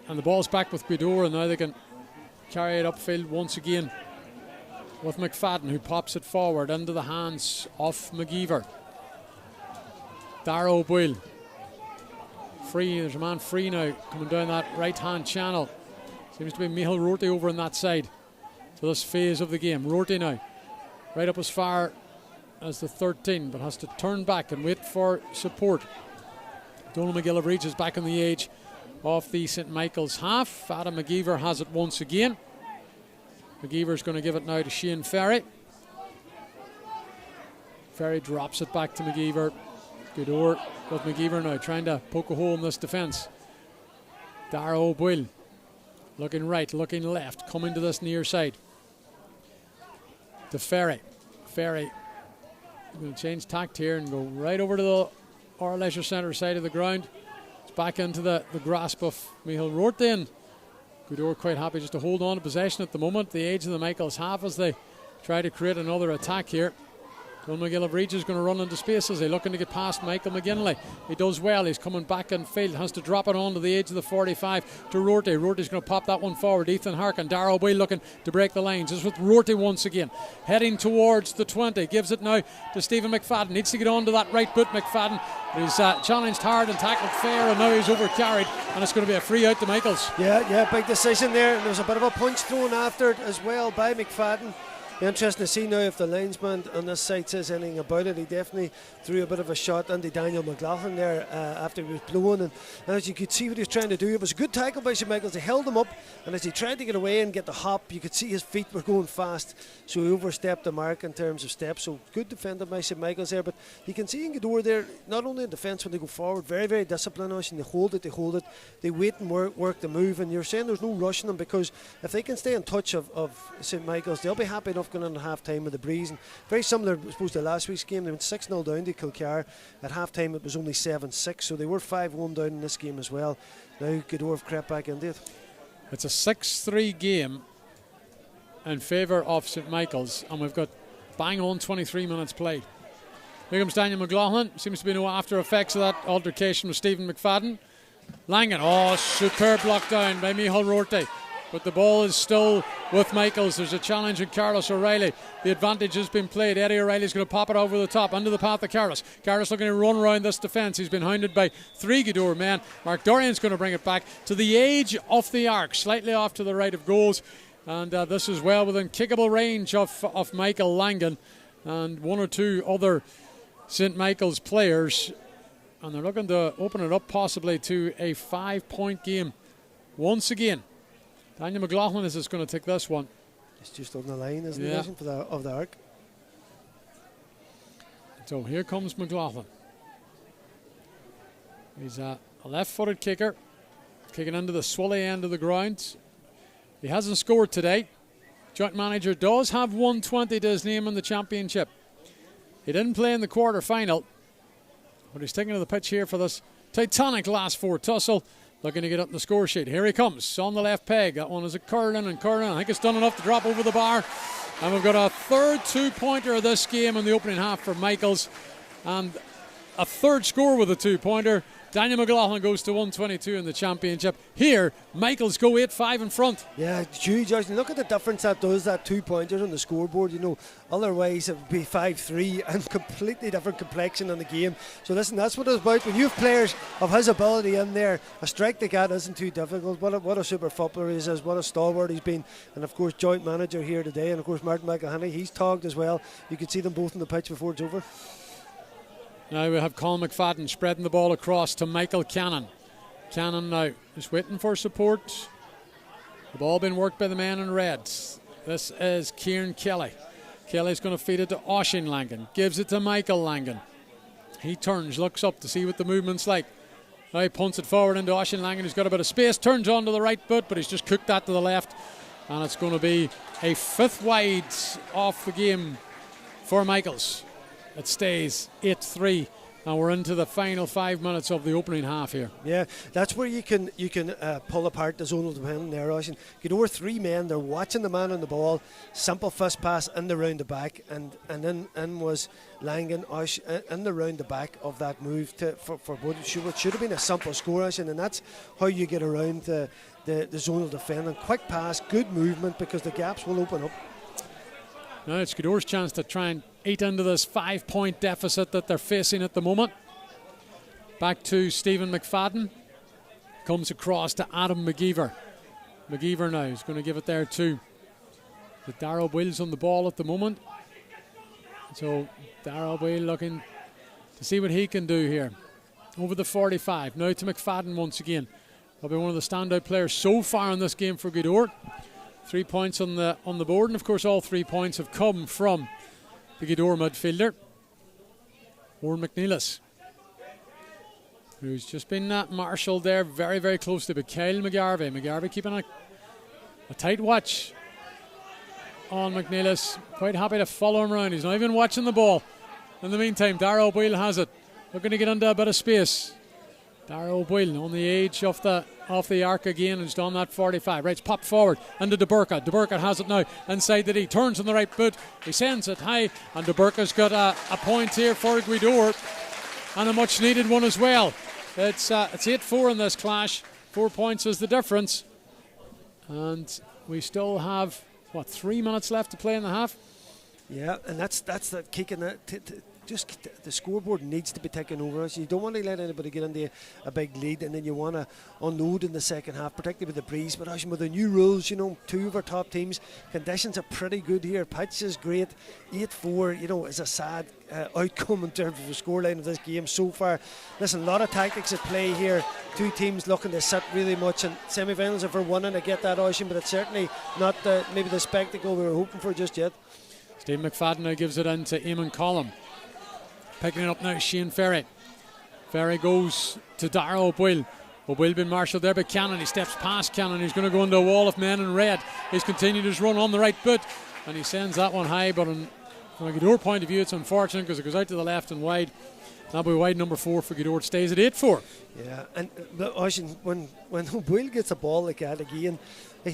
And the ball's back with Gweedore, and now they can carry it upfield once again with McFadden, who pops it forward into the hands of McGeever. Dara O'Boyle free. There's a man free now coming down that right hand channel. Seems to be Micheál Rorty over on that side to this phase of the game. Rorty now right up as far as the 13, but has to turn back and wait for support. Donald McGillivray is back on the edge of the St Michael's half. Adam McGeever has it once again. McGeever's going to give it now to Shane Ferry. Ferry drops it back to McGeever. Gweedore with McGeever now trying to poke a hole in this defence. Dara O'Boyle looking right, looking left, coming to this near side. To Ferry. Ferry going to change tact here and go right over to the Our Leisure Centre side of the ground. It's back into the grasp of Micheál Rorty, and Gweedore quite happy just to hold on to possession at the moment. The edge of the Michael's half as they try to create another attack here. John McGillivray is going to run into spaces. He's looking to get past Michael McGinley. He does well. He's coming back in field. Has to drop it onto the edge of the 45 to Rorty. Rorty's going to pop that one forward. Ethan Harkin. Darrell Boyle looking to break the lines. It's with Rorty once again. Heading towards the 20. Gives it now to Stephen McFadden. Needs to get onto that right boot, McFadden. He's challenged hard and tackled fair, and now he's overcarried, and it's going to be a free out to Michaels. Yeah, big decision there. There was a bit of a punch thrown after it as well by McFadden. Be interesting to see now if the linesman on this side says anything about it. He definitely threw a bit of a shot into Daniel McLaughlin there after he was blown, and as you could see what he was trying to do, it was a good tackle by St. Michaels. He held him up, and as he tried to get away and get the hop, you could see his feet were going fast, so he overstepped the mark in terms of steps. So good defended by St. Michaels there, but you can see in Gaoth there, not only in defence when they go forward, very, very disciplined, and they hold it, they wait and work the move, and you're saying there's no rushing them, because if they can stay in touch of St. Michaels, they'll be happy enough going into half time with the breeze. And very similar, I suppose, to last week's game. They went 6-0 down to Kilcar. At half time it was only 7-6, so they were 5-1 down in this game as well. Now Gaoth have crept back into it. It's a 6-3 game in favour of St. Michaels, and we've got bang on 23 minutes played. Here comes Daniel McLaughlin. Seems to be no after effects of that altercation with Stephen McFadden. Langan, superb block down by Micheál Rorty. But the ball is still with Michaels. There's a challenge in Carlos O'Reilly. The advantage has been played. Eddie O'Reilly's going to pop it over the top, under the path of Carlos. Carlos looking to run around this defence. He's been hounded by 3 Gaoth men. Mark Dorian's going to bring it back to the edge of the arc, slightly off to the right of goals. And this is well within kickable range of Michael Langan and one or two other St. Michael's players. And they're looking to open it up possibly to a 5-point game once again. Daniel McLaughlin is going to take this one. It's just on the line, isn't it, of the arc? So here comes McLaughlin. He's a left-footed kicker, kicking into the Swilly end of the ground. He hasn't scored today. Joint manager does have 120 to his name in the championship. He didn't play in the quarter-final, but he's taken to the pitch here for this titanic last 4 tussle. Looking to get up in the score sheet. Here he comes on the left peg. That one is a curling. I think it's done enough to drop over the bar. And we've got a third 2-pointer of this game in the opening half for Michaels. And a third score with a 2-pointer. Daniel McLaughlin goes to 122 in the championship. Here, Michaels go 8-5 in front. Yeah, it's huge. Look at the difference that does, that 2-pointers on the scoreboard. Otherwise it would be 5-3 and completely different complexion on the game. So listen, that's what it's about. When you have players of his ability in there, a strike like that isn't too difficult. What a super footballer he is, what a stalwart he's been. And of course, joint manager here today. And of course, Martin McElhenney, he's togged as well. You can see them both on the pitch before it's over. Now we have Colin McFadden spreading the ball across to Michael Cannon. Cannon now is waiting for support. The ball being worked by the man in red. This is Kieran Kelly. Kelly's going to feed it to Oisín Langan. Gives it to Michael Langan. He turns, looks up to see what the movement's like. Now he punts it forward into Oisín Langan, who's got a bit of space. Turns onto the right foot, but he's just cooked that to the left. And it's going to be a 5th wide off the game for Michaels. It stays 8-3, and we're into the final 5 minutes of the opening half here. Yeah, that's where you can pull apart the zonal defending there, Oisín. Get over 3 men, they're watching the man on the ball, simple fist pass in the round the back, and then was Langan in the round the back of that move for what should have been a simple score, Oisín, and that's how you get around the zonal defending. Quick pass, good movement, because the gaps will open up. Now it's Gaoth's chance to try and eat into this 5-point deficit that they're facing at the moment. Back to Stephen McFadden. Comes across to Adam McGeever. McGeever now is going to give it there to Darrell Wills on the ball at the moment. So Darrell Will looking to see what he can do here. Over the 45. Now to McFadden once again. Probably one of the standout players so far in this game for Gaoth. 3 points on the board, and of course all 3 points have come from the Gaoth midfielder, Oran McNeilis, who's just been marshalled there very, very closely by Kyle McGarvey. McGarvey keeping a tight watch on McNeilis. Quite happy to follow him around. He's not even watching the ball. In the meantime, Darrell Boyle has it. Looking to get into a bit of space. Dara O'Boyle on the edge of the arc again, has done that 45. Right, it's popped forward into DeBurka. DeBurka has it now inside the D. Turns on the right boot. He sends it high, and DeBurka's got a point here for Gaoth, and a much needed one as well. It's 8-4 in this clash. 4 points is the difference, and we still have 3 minutes left to play in the half. Yeah, and that's the kicking that. Just the scoreboard needs to be taken over us. You don't want to let anybody get into a big lead, and then you want to unload in the second half, particularly with the breeze. But actually with the new rules, 2 of our top teams, conditions are pretty good here. Pitch is great. 8-4, is a sad outcome in terms of the scoreline of this game so far. Listen, a lot of tactics at play here. 2 teams looking to sit really much, and semi-finals if we're winning, I get that, Oisin, but it's certainly not maybe the spectacle we were hoping for just yet. Steve McFadden now gives it in to Eamon Collum. Picking it up now, Shane Ferry. Ferry goes to Dara O'Boyle. O'Boyle been marshalled there by Cannon. He steps past Cannon. He's going to go into a wall of men in red. He's continued his run on the right boot, and he sends that one high. But from a Gaoth point of view, it's unfortunate because it goes out to the left and wide. That'll be wide number 4 for Gaoth. Stays at 8-4. Yeah, and when O'Boyle gets a ball like that again,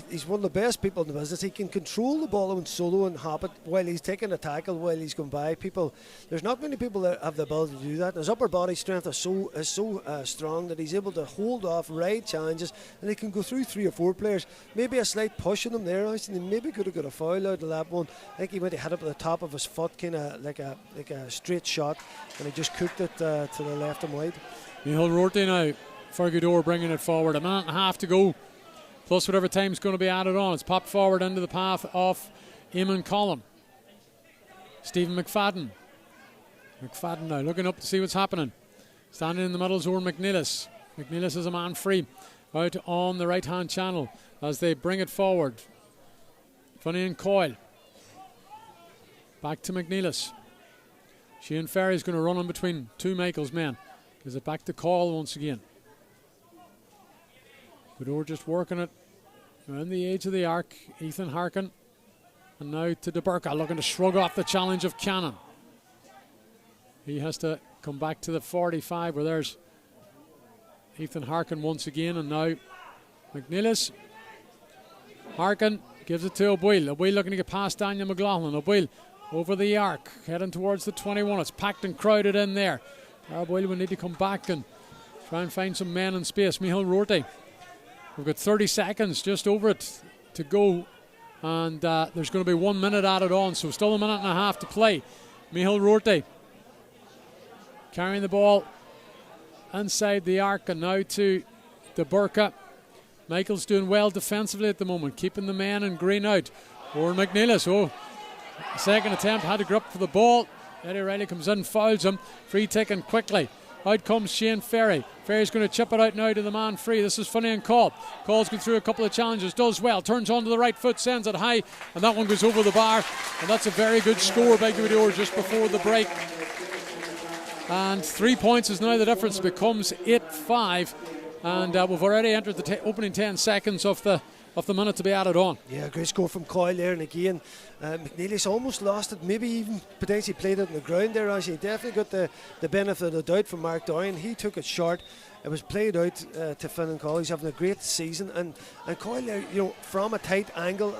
he's one of the best people in the business. He can control the ball and solo and hop it while he's taking a tackle, while he's going by people. There's not many people that have the ability to do that. His upper body strength is so strong that he's able to hold off, ride challenges, and he can go through 3 or 4 players. Maybe a slight push on him there, and he maybe could have got a foul out of that one. I think he went to hit it with the top of his foot, kind of like a straight shot, and he just cooked it to the left and wide. Micheál Rourke now for Gaoth, bringing it forward. 1.5 minutes to go, plus whatever time's going to be added on. It's popped forward into the path of Eamon Collum. Stephen McFadden. McFadden now looking up to see what's happening. Standing in the middle is Owen McNeilis. McNeilis is a man free out on the right hand channel as they bring it forward. Finian Coyle. Back to McNeilis. Shane Ferry's going to run in between 2 Michael's men. Gives it back to Coyle once again. Gaoth just working it around the edge of the arc. Ethan Harkin. And now to DeBurka, looking to shrug off the challenge of Cannon. He has to come back to the 45 where there's Ethan Harkin once again. And now McNeilis. Harkin gives it to O'Boyle. O'Boyle looking to get past Daniel McLaughlin. O'Boyle over the arc, heading towards the 21. It's packed and crowded in there. O'Boyle will need to come back and try and find some men in space. Micheál Rourke. We've got 30 seconds just over it to go, and there's going to be 1 minute added on, so still 1.5 minutes to play. Micheál Rourke carrying the ball inside the arc, and now to DeBurka. Michael's doing well defensively at the moment, keeping the men in green out. Or McNeilis, second attempt, had to grip for the ball. Eddie Riley comes in, fouls him. Free taken quickly. Out comes Shane Ferry. Ferry's going to chip it out now to the man free. This is Finian Coyle. Coyle's going through a couple of challenges, does well, turns onto the right foot, sends it high, and that one goes over the bar. And that's a very good score by Gaoth just before the break. And 3 points is now the difference. It becomes 8-5. And we've already entered the opening 10 seconds of the minute to be added on. Yeah, great score from Coyle there, and again McNeilis almost lost it, maybe even potentially played it on the ground there. Actually, definitely got the benefit of the doubt from Mark Dorian. He took it short. It was played out to Finn and Coyle. He's having a great season, and Coyle there, from a tight angle,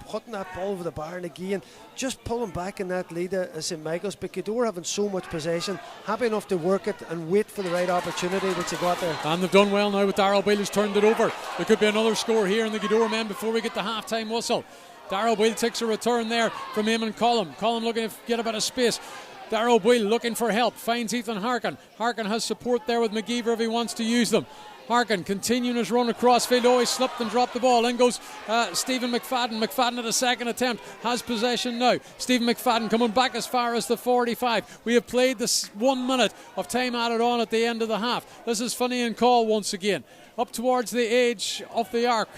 putting that ball over the bar, and again just pulling back in that lead at St Michael's. But Gaoth having so much possession, happy enough to work it and wait for the right opportunity, which they got there. And they've done well now with Darrell Boyle, who's turned it over. There could be another score here in the Gaoth men before we get the half-time whistle. Darrell Boyle takes a return there from Eamon Collum. Collum looking to get a bit of space. Darrell Boyle looking for help, finds Ethan Harkin. Harkin has support there with McGeever if he wants to use them. Harkin continuing his run across field. He slipped and dropped the ball. In goes Stephen McFadden. McFadden at a second attempt, has possession now. Stephen McFadden coming back as far as the 45. We have played this 1 minute of time added on at the end of the half. This is Finian Coyle once again, up towards the edge of the arc.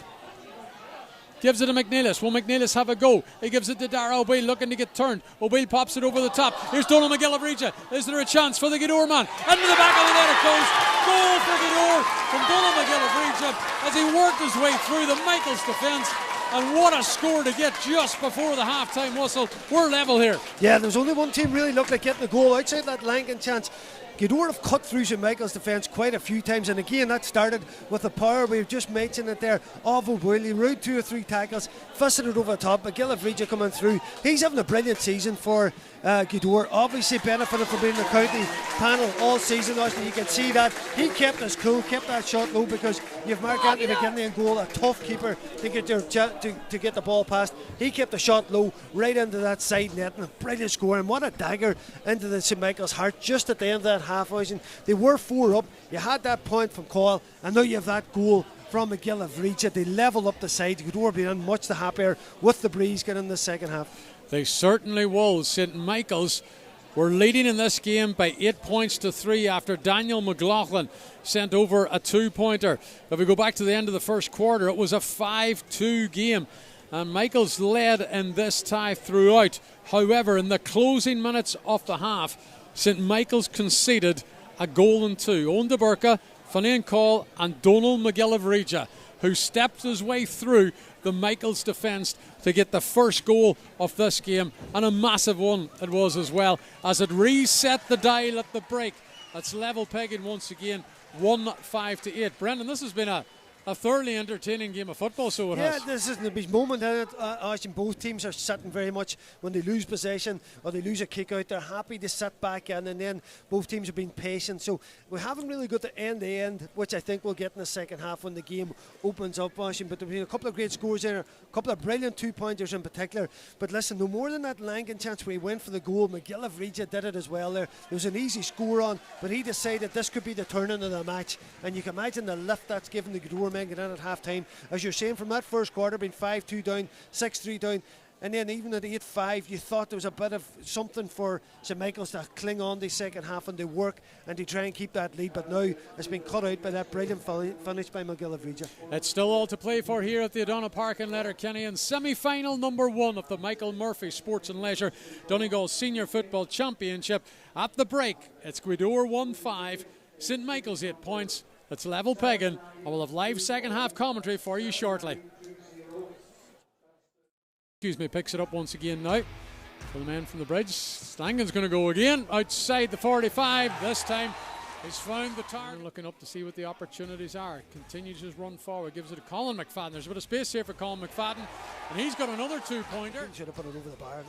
Gives it to McNeilis. Will McNeilis have a go? He gives it to Dara O'Boyle, looking to get turned. O'Boyle pops it over the top. Here's Donald McGillivray. Is there a chance for the Gaoth man? Into the back of the net it goes. Goal for Gaoth from Donald McGillivray as he worked his way through the Michaels defence. And what a score to get just before the half-time whistle. We're level here. Yeah, there was only one team really looked like getting a goal outside that Lankin chance. Gaoth have cut through St Michael's defence quite a few times, and again that started with the power we've just mentioned it there of O'Boyle. Rode 2 or 3 tackles, fisted it over the top. McGillivray coming through. He's having a brilliant season for Gaoth, obviously benefited from being in the county panel all season. You can see that he kept his cool, kept that shot low, because you've Mark Anthony McGinley in goal, a tough keeper to get to get the ball past. He kept the shot low right into that side net, and a brilliant score, and what a dagger into the St Michael's heart just at the end of that half. They were 4 up. You had that point from Coyle, and now you have that goal from McGillivray. They level up the side. Gaoth being much the happier with the breeze getting in the second half. They certainly will. St Michael's were leading in this game by 8 points to 3 after Daniel McLaughlin sent over a 2-pointer. If we go back to the end of the first quarter, it was a 5-2 game, and Michael's led in this tie throughout. However, in the closing minutes of the half, St Michael's conceded a goal and 2. Owen de Burka, Finian Call and Donald McGillivray, who stepped his way through the Michael's defence to get the first goal of this game, and a massive one it was as well, as it reset the dial at the break. That's level pegging once again, 1-5-8. Brendan, this has been a thoroughly entertaining game of football, so it has. Yeah, this isn't a big moment in it. I think both teams are sitting very much, when they lose possession or they lose a kick out, they're happy to sit back in, and then both teams have been patient. So we haven't really got the end, which I think we'll get in the second half when the game opens up, Ashton. But there's been a couple of great scores there, a couple of brilliant 2-pointers in particular. But listen, no more than that Langan chance where he went for the goal. McGillivray did it as well there. There was an easy score on, but he decided this could be the turning of the match. And you can imagine the lift that's given the Gaoth men get in at half time. As you're saying, from that first quarter, being 5-2 down, 6-3 down, and then even at 8-5, you thought there was a bit of something for St Michael's to cling on the second half and they work and they try and keep that lead. But now it's been cut out by that brilliant finish by McGillivray. It's still all to play for here at the O'Donnell Park in Letterkenny, in semi-final number 1 of the Michael Murphy Sports and Leisure Donegal Senior Football Championship. At the break, it's Gaoth 1-5, St Michael's 8 points. It's level pegging, and we'll have live second half commentary for you shortly. Picks it up once again now for the man from the bridge. Stangan's going to go again outside the 45. This time he's found the target. Looking up to see what the opportunities are. Continues his run forward, gives it to Colin McFadden. There's a bit of space here for Colin McFadden, and he's got another 2-pointer. Should have put it over the bar.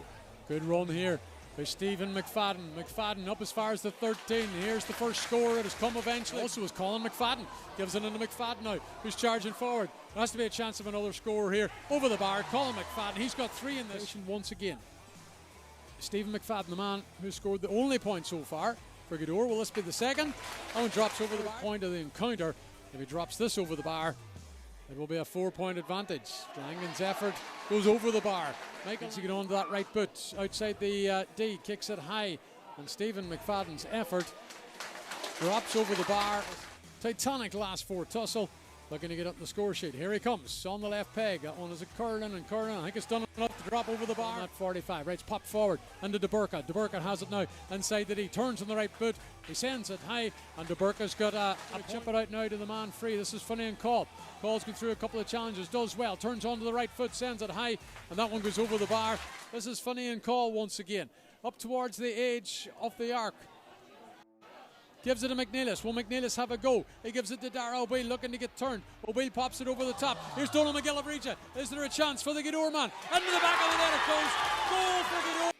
Good run here by Stephen McFadden. McFadden up as far as the 13. Here's the first score. It has come eventually. Also is Colin McFadden. Gives it into McFadden now, who's charging forward. There has to be a chance of another score here. Over the bar, Colin McFadden. He's got 3 in this once again. Stephen McFadden, the man who scored the only point so far for Gaoth. Will this be the second? Owen drops over the point of the encounter. If he drops this over the bar, it will be a 4-point advantage. Langan's effort goes over the bar. Michael's get on to that right boot outside the D, kicks it high, and Stephen McFadden's effort drops over the bar. Titanic last 4 tussle, looking to get up the score sheet. Here he comes on the left peg. That one is a curling and curling. I think it's done enough to drop over the bar at 45. Right, it's popped forward into De Burka. De Burka has it now inside the D. Turns on the right boot. He sends it high, and De Burka's got a chip it out now to the man free. This is Finian Call. Call's gone through a couple of challenges. Does well. Turns onto the right foot. Sends it high, and that one goes over the bar. This is Finian Call once again. Up towards the edge of the arc. Gives it to McNeilis. Will McNeilis have a go? He gives it to Dara O'Boyle, looking to get turned. O'Boyle pops it over the top. Here's Donald McGillivray. Is there a chance for the Gaoth man? Into the back of the net it goes. Goal for Gaoth.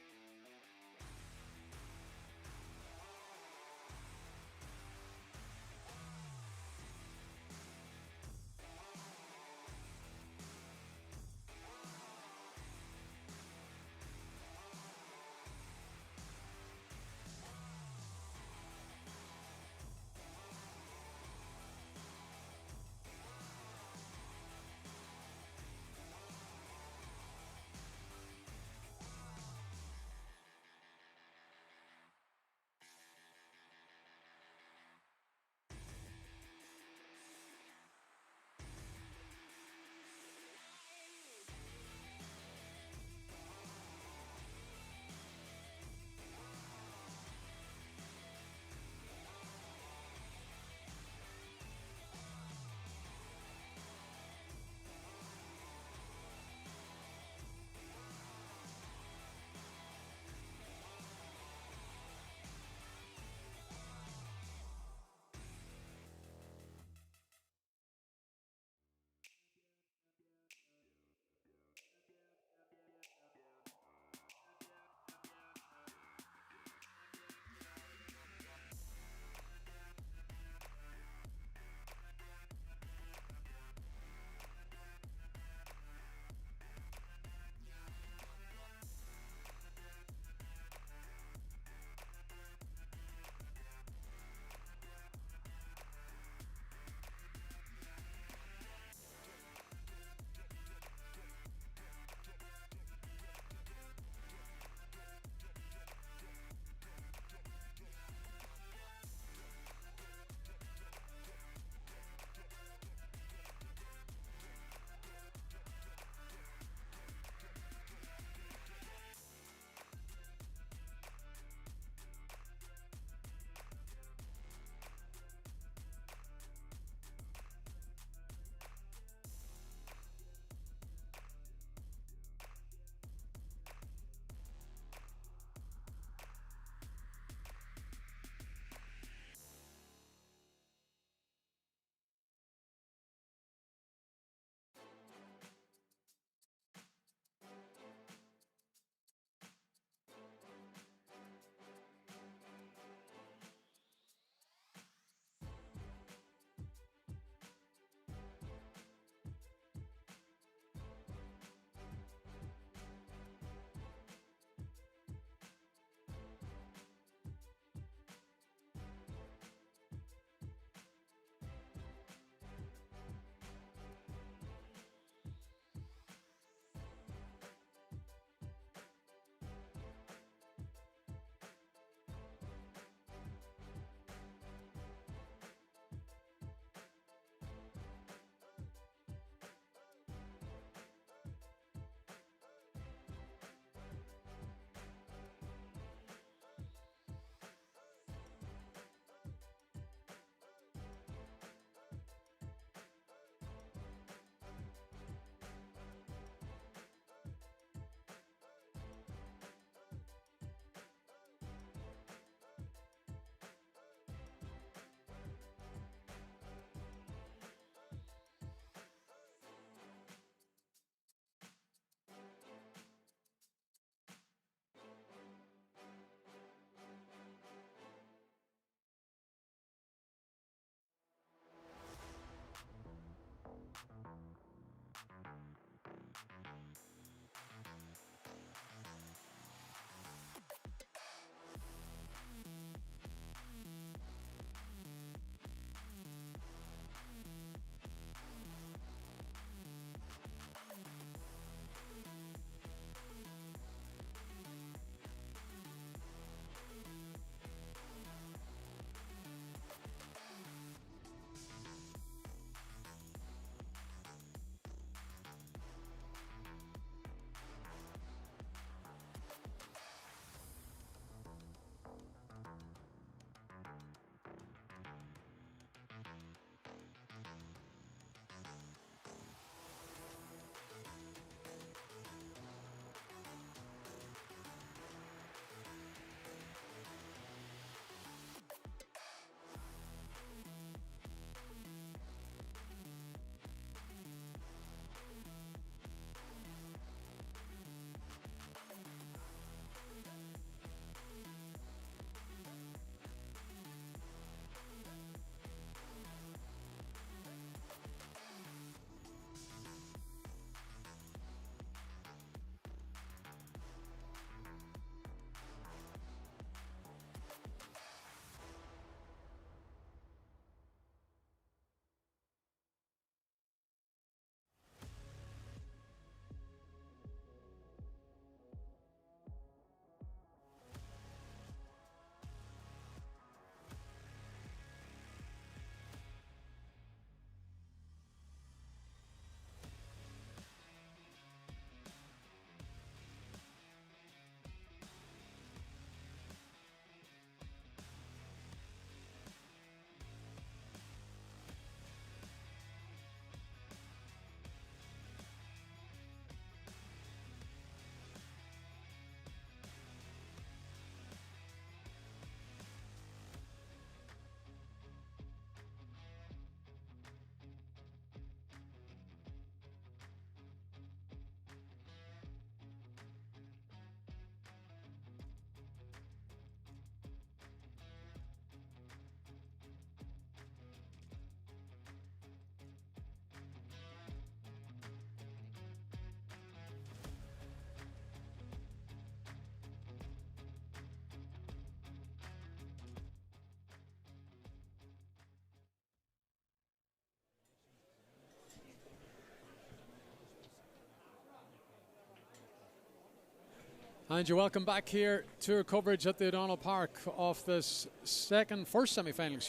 And you're welcome back here to our coverage at the O'Donnell Park of this first semi-final,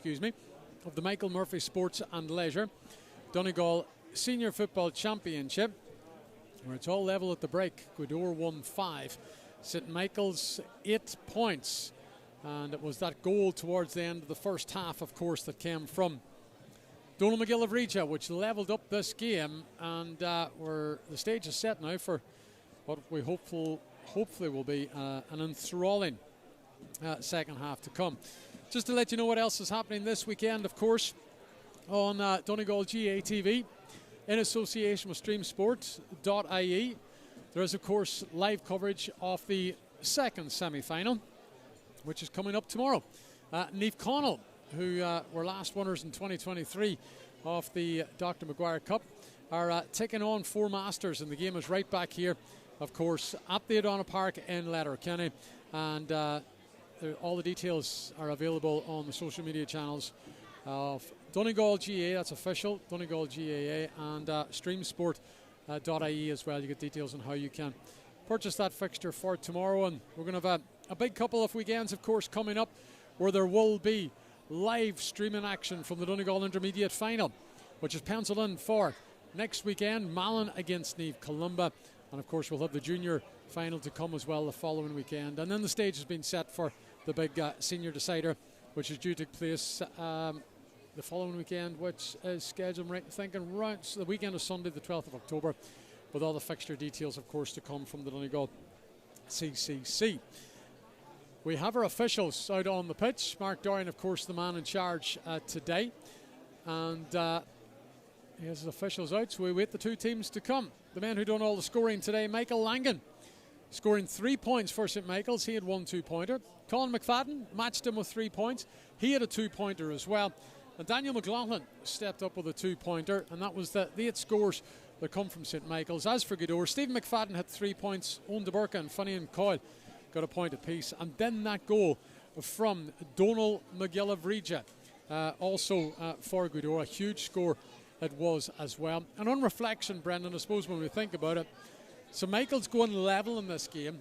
of the Michael Murphy Sports and Leisure Donegal Senior Football Championship, where it's all level at the break. Gweedore won 5, St Michael's 8 points, and it was that goal towards the end of the first half, of course, that came from Donegal McGill of Reggia, which levelled up this game, and the stage is set now for what we hopefully will be an enthralling second half to come. Just to let you know what else is happening this weekend, of course, on Donegal GA TV, in association with streamsport.ie, there is, of course, live coverage of the second semi-final, which is coming up tomorrow. Naomh Miche, who were last winners in 2023 of the Dr. Maguire Cup, are taking on Four Masters, and the game is right back here, of course, at the O'Donnell Park in Letterkenny, and all the details are available on the social media channels of Donegal GA, that's official, Donegal GAA, and streamsport.ie as well. You get details on how you can purchase that fixture for tomorrow, and we're going to have a big couple of weekends, of course, coming up, where there will be live streaming action from the Donegal Intermediate Final, which is penciled in for next weekend, Malin against Niamh Columba. And of course we'll have the junior final to come as well the following weekend, and then the stage has been set for the big senior decider, which is due to take place the following weekend, which is scheduled, around the weekend of Sunday the 12th of October, with all the fixture details, of course, to come from the Donegal CCC. We have our officials out on the pitch. Mark Dorian, of course, the man in charge today, and he has his officials out, so we wait the two teams to come. The man who done all the scoring today, Michael Langan, scoring 3 points for St Michael's. He had 1 2-pointer. Colin McFadden matched him with 3 points. He had a 2-pointer as well. And Daniel McLaughlin stepped up with a 2-pointer, and that was the 8 scores that come from St Michael's. As for Gweedore, Stephen McFadden had 3 points. Owen DeBurka and Finian Coyle got a point apiece. And then that goal from Donegal McGill of Reggia, also for Gweedore, a huge score it was as well. And on reflection, Brendan, I suppose when we think about it, St Michael's going level in this game.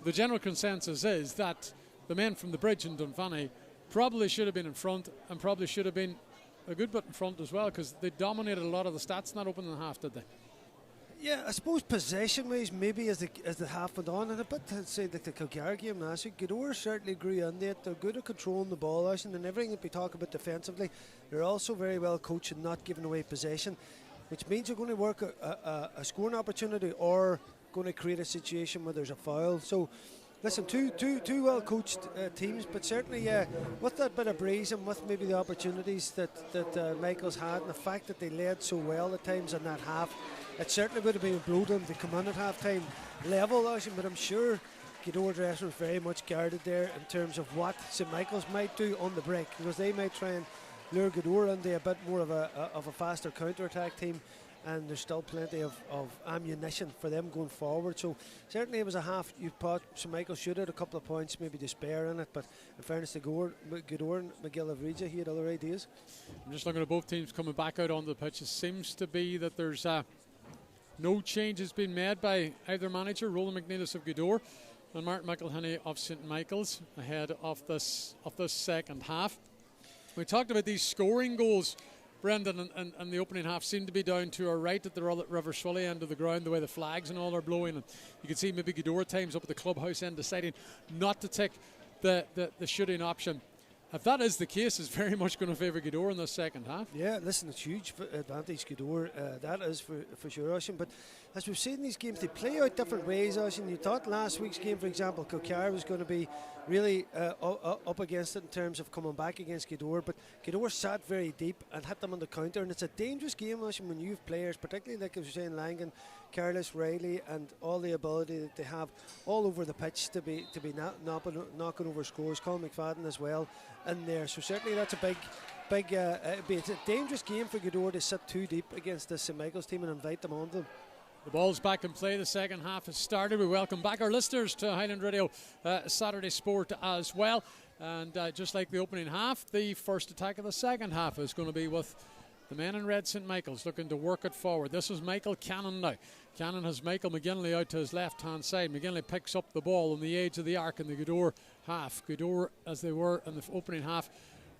The general consensus is that the men from the bridge in Dunfanny probably should have been in front, and probably should have been a good bit in front as well, because they dominated a lot of the stats in that opening half, did they? Yeah, I suppose possession-wise, maybe as the half went on, and a bit to say that the Kilcar game last week, Gweedore certainly grew into it. They're good at controlling the ball, and everything that we talk about defensively, they're also very well coached and not giving away possession, which means you're going to work a scoring opportunity or going to create a situation where there's a foul. So, listen, two well coached teams, but certainly, with that bit of breeze and with maybe the opportunities that Michael's had, and the fact that they led so well at times in that half, it certainly would have been a blow to them to come in at half time level, but I'm sure Gweedore dressing was very much guarded there in terms of what St Michael's might do on the break, because they might try and lure Gweedore into a bit more of a faster counter-attack team, and there's still plenty of ammunition for them going forward. So certainly it was a half you thought St Michael should have had a couple of points maybe to spare in it, but in fairness to Gweedore and McGill of Reggia, he had other ideas. I'm just looking at both teams coming back out onto the pitch. It seems to be that there's no changes being made by either manager, Roland McNeilis of Gweedore and Martin McElhinney of St Michael's, ahead of this second half. We talked about these scoring goals, Brendan, and the opening half seemed to be down to our right at the River Swilly end of the ground, the way the flags and all are blowing, and you can see maybe Gweedore at times up at the clubhouse end deciding not to take the shooting option. If that is the case, it's very much going to favour Gweedore in the second half. Yeah, listen, it's huge advantage Gweedore, that is for sure, Oisin. But as we've seen in these games, they play out different ways, Oisin. You thought last week's game, for example, Kilcar was going to be really up against it in terms of coming back against Gweedore, but Gweedore sat very deep and hit them on the counter, and it's a dangerous game, Oisin, when you have players, particularly like I was saying, Langan, Carlos, Riley, and all the ability that they have all over the pitch to be knocking over scores. Colin McFadden as well in there, so certainly that's a big it's a dangerous game for Gweedore to sit too deep against this St Michael's team and invite them on them. The ball's back in play. The second half has started. We welcome back our listeners to Highland Radio Saturday Sport as well, and just like the opening half, the first attack of the second half is going to be with The men in red, St. Michael's, looking to work it forward. This is Michael Cannon now. Cannon has Michael McGinley out to his left-hand side. McGinley picks up the ball on the edge of the arc in the Gaoth half. Gaoth, as they were in the opening half,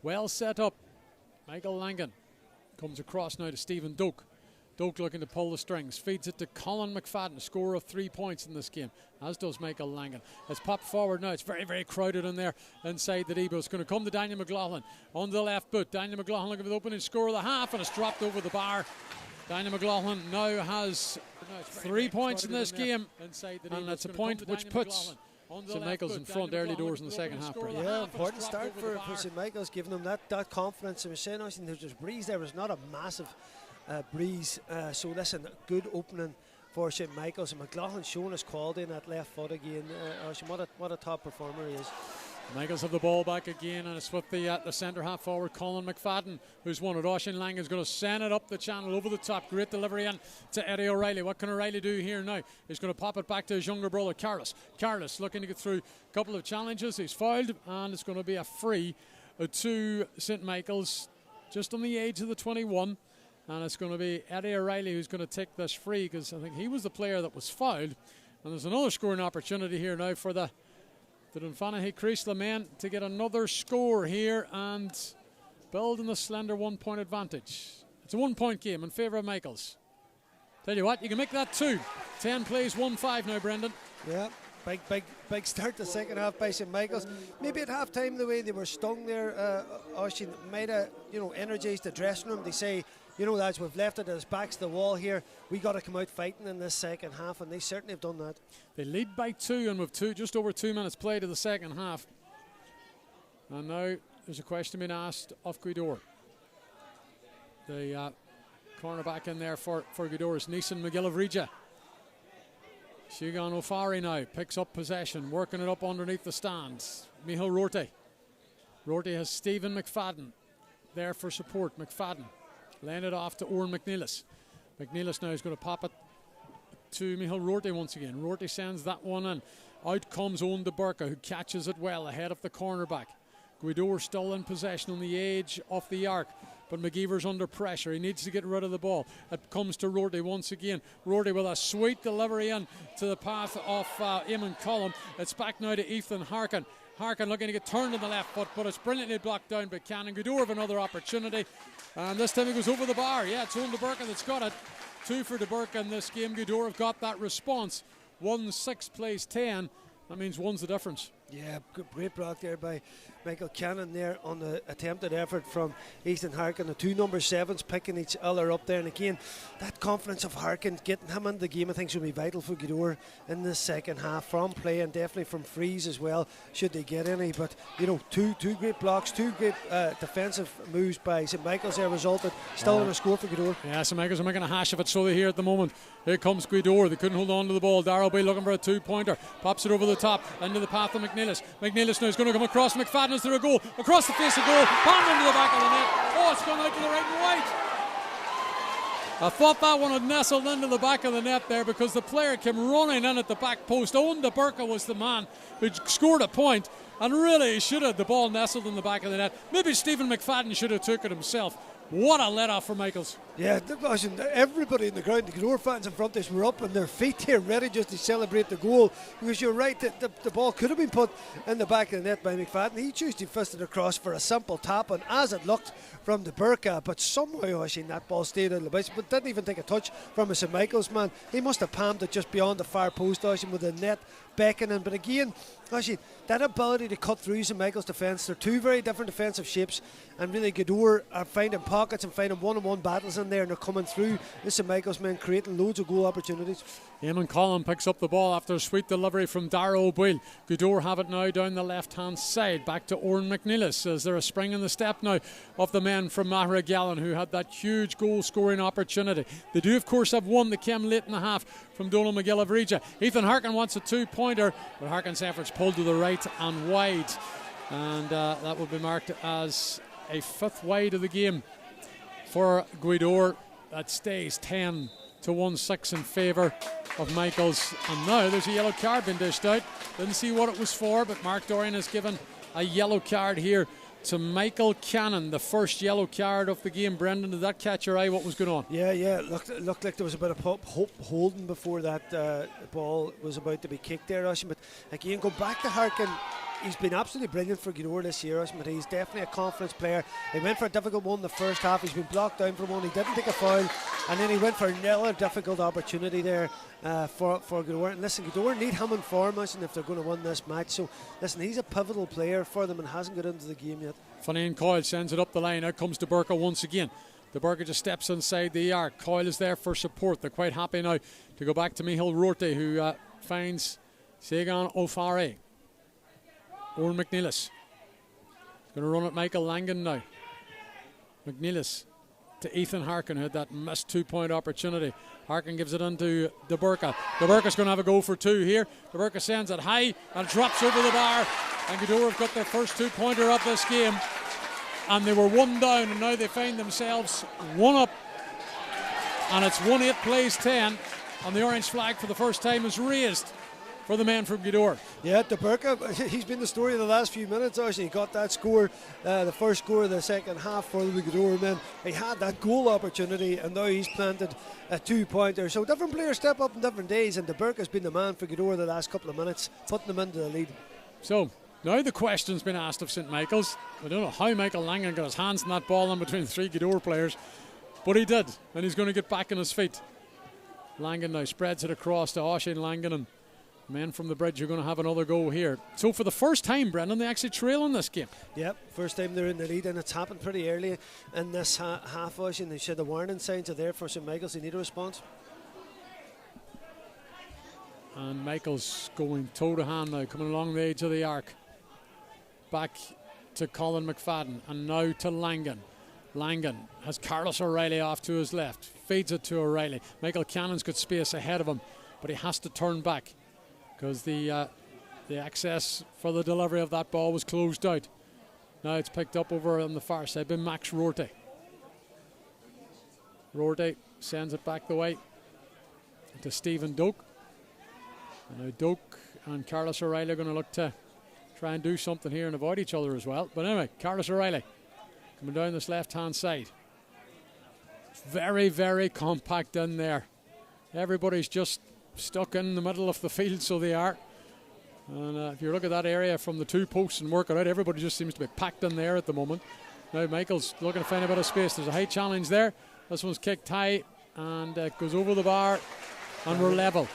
well set up. Michael Langan comes across now to Stephen Doak. Doak looking to pull the strings, feeds it to Colin McFadden, scorer of 3 points in this game, as does Michael Langan. It's popped forward now. It's very, very crowded in there inside the Debo. It's going to come to Daniel McLaughlin on the left boot. Daniel McLaughlin looking for the opening score of the half, and it's dropped over the bar. Daniel McLaughlin now has 3 points in this game, and it's a point which puts St. Michael's in front early doors in the second half. Yeah, important start for St. Michael's, giving them that confidence. I was saying, there's just breeze there. Was not a massive breeze, so listen, good opening for St. Michael's, and McLaughlin showing his quality in that left foot again. What a top performer he is. Michaels have the ball back again, and it's with the centre half forward Colin McFadden, who's won it. Oisín Langan's going to send it up the channel over the top. Great delivery in to Eddie O'Reilly. What can O'Reilly do here now? He's going to pop it back to his younger brother Carlos. Carlos looking to get through a couple of challenges. He's fouled, and it's going to be a free to St. Michael's just on the edge of the 21. And it's going to be Eddie O'Reilly who's going to take this free, because I think he was the player that was fouled. And there's another scoring opportunity here now for the Dunfanaghy Creasla men to get another score here and build in a slender 1 point advantage. It's a 1 point game in favour of Michaels. Tell you what, you can make that 2. 10 plays, 1-5 now, Brendan. Yeah. Big start the second half by St. Michael's. Maybe at half time, the way they were stung there, Oisín might have energised the dressing room. They say, lads, we've left it as backs to the wall here. We got to come out fighting in this second half, and they certainly have done that. They lead by 2, and with just over 2 minutes played of the second half. And now there's a question being asked of Gaoth. The cornerback in there for Gaoth is Neeson McGillivregia. Siobhan O'Farry now picks up possession, working it up underneath the stands. Michael Rorty. Rorty has Stephen McFadden there for support. McFadden laying it off to Oran McNeilis. McNeilis now is going to pop it to Michael Rorty once again. Rorty sends that one in. Out comes Owen De Burka, who catches it well ahead of the cornerback. Gaoth still in possession on the edge of the arc, but McGeever's under pressure. He needs to get rid of the ball. It comes to Rorty once again. Rorty with a sweet delivery in to the path of Eamon Cullum. It's back now to Ethan Harkin. Harkin looking to get turned on the left foot, but it's brilliantly blocked down by Cannon. Gaoth have another opportunity, and this time it goes over the bar. Yeah, it's Owen De Burka that's got it. 2 for De Burka in this game. Gaoth have got that response. 1-6 plays 10. That means 1's the difference. Yeah, great block there by Michael Cannon there on the attempted effort from Ethan Harkin. The 2 number 7s picking each other up there. And again, that confidence of Harkin, getting him into the game, I think should be vital for Gaoth in the second half, from play and definitely from frees as well, should they get any. But, two great blocks, 2 great defensive moves by St. Michael's there resulted still in a score for Gaoth. Yeah, St. Michael's are making a hash of it, so they here at the moment. Here comes Gaoth. They couldn't hold on to the ball. Darrell Bay looking for a 2-pointer. Pops it over the top into the path of McNeilis. McNeilis now is going to come across McFadden. Is there a goal? Across the face of goal. Pound into the back of the net. Oh, it's gone out to the right and wide. I thought that one had nestled into the back of the net there, because the player came running in at the back post. Owen De Burka was the man who scored a point, and really should have the ball nestled in the back of the net. Maybe Stephen McFadden should have took it himself. What a let-off for Michaels. Yeah, everybody in the ground, the Gaoth fans in front of us were up on their feet here, ready just to celebrate the goal, because you're right, the ball could have been put in the back of the net by McFadden. He chose to fist it across for a simple tap, and as it looked from De Burka, but somehow that ball stayed out of the bounce, but didn't even take a touch from a St. Michael's man. He must have palmed it just beyond the far post, with the net beckoning. But again, that ability to cut through St. Michael's defence, they're 2 very different defensive shapes, and really Gaoth are finding pockets and finding one-on-one battles in there, and they're coming through the St. Michael's men, creating loads of goal opportunities. Eamon Collin picks up the ball after a sweet delivery from Darragh O'Boyle. Gaoth have it now down the left-hand side, back to Oran McNeilis. Is there a spring in the step now of the men from Mahra Gallen, who had that huge goal-scoring opportunity? They do, of course, have one that came late in the half from Donald McGillivregia. Ethan Harkin wants a 2-pointer, but Harkin's efforts pulled to the right and wide, and that will be marked as a 5th wide of the game for Gaoth. That stays 10-1-6 in favour of Michaels. And now there's a yellow card being dished out. Didn't see what it was for, but Mark Dorian has given a yellow card here to Michael Cannon, the first yellow card of the game. Brendan, did that catch your eye? What was going on? Yeah. Looked like there was a bit of hope holding before that ball was about to be kicked there, Oisin. But again, go back to Harkin. He's been absolutely brilliant for Gaoth this year, Oisin, but he's definitely a confidence player. He went for a difficult one in the first half. He's been blocked down for one. He didn't take a foul, and then he went for another difficult opportunity there for Gaoth. And listen, Gaoth need him in form, Oisin, if they're going to win this match. So listen, he's a pivotal player for them and hasn't got into the game yet. Finian Coyle sends it up the line. Out comes Dobhar once again. Dobhar just steps inside the arc. Coyle is there for support. They're quite happy now to go back to Micheál Rorty, who finds Segan O'Farrell. Owen McNeilis. He's going to run at Michael Langan now. McNeilis to Ethan Harkin, who had that missed 2-point opportunity. Harkin gives it into Dobhar. Dobhar's going to have a go for two here. Dobhar sends it high and drops over the bar. And Gaoth have got their first 2-pointer of this game. And they were one down, and now they find themselves one up. And it's 1-8 plays 10. And the orange flag for the first time is raised for the man from Gaoth. Yeah, Dobhar, he's been the story of the last few minutes. Actually, he got that score, the first score of the second half for the Gaoth men. He had that goal opportunity, and now he's planted a 2-pointer. So different players step up on different days, and Dobhar has been the man for Gaoth the last couple of minutes, putting them into the lead. So now the question's been asked of St. Michael's. I don't know how Michael Langan got his hands on that ball in between three Gaoth players, but he did, and he's going to get back on his feet. Langan now spreads it across to Oisin Langan, and men from the bridge are going to have another go here. So for the first time, Brendan, they actually trail in this game. Yep, first time they're in the lead, and it's happened pretty early in this half. And they said the warning signs are there for St. Michael's. They need a response. And Michael's going toe-to-hand now, coming along the edge of the arc. Back to Colin McFadden, and now to Langan. Langan has Carlos O'Reilly off to his left, feeds it to O'Reilly. Michael Cannon's got space ahead of him, but he has to turn back because the access for the delivery of that ball was closed out. Now it's picked up over on the far side by Max Rorty. Rorty sends it back the way to Stephen Doak. And now Doak and Carlos O'Reilly are going to look to try and do something here and avoid each other as well. But anyway, Carlos O'Reilly coming down this left-hand side. Very, very compact in there. Everybody's just stuck in the middle of the field, so they are. And if you look at that area from the two posts and work it out, everybody just seems to be packed in there at the moment. Now Michael's looking to find a bit of space. There's a high challenge there. This one's kicked high and goes over the bar, and we're level.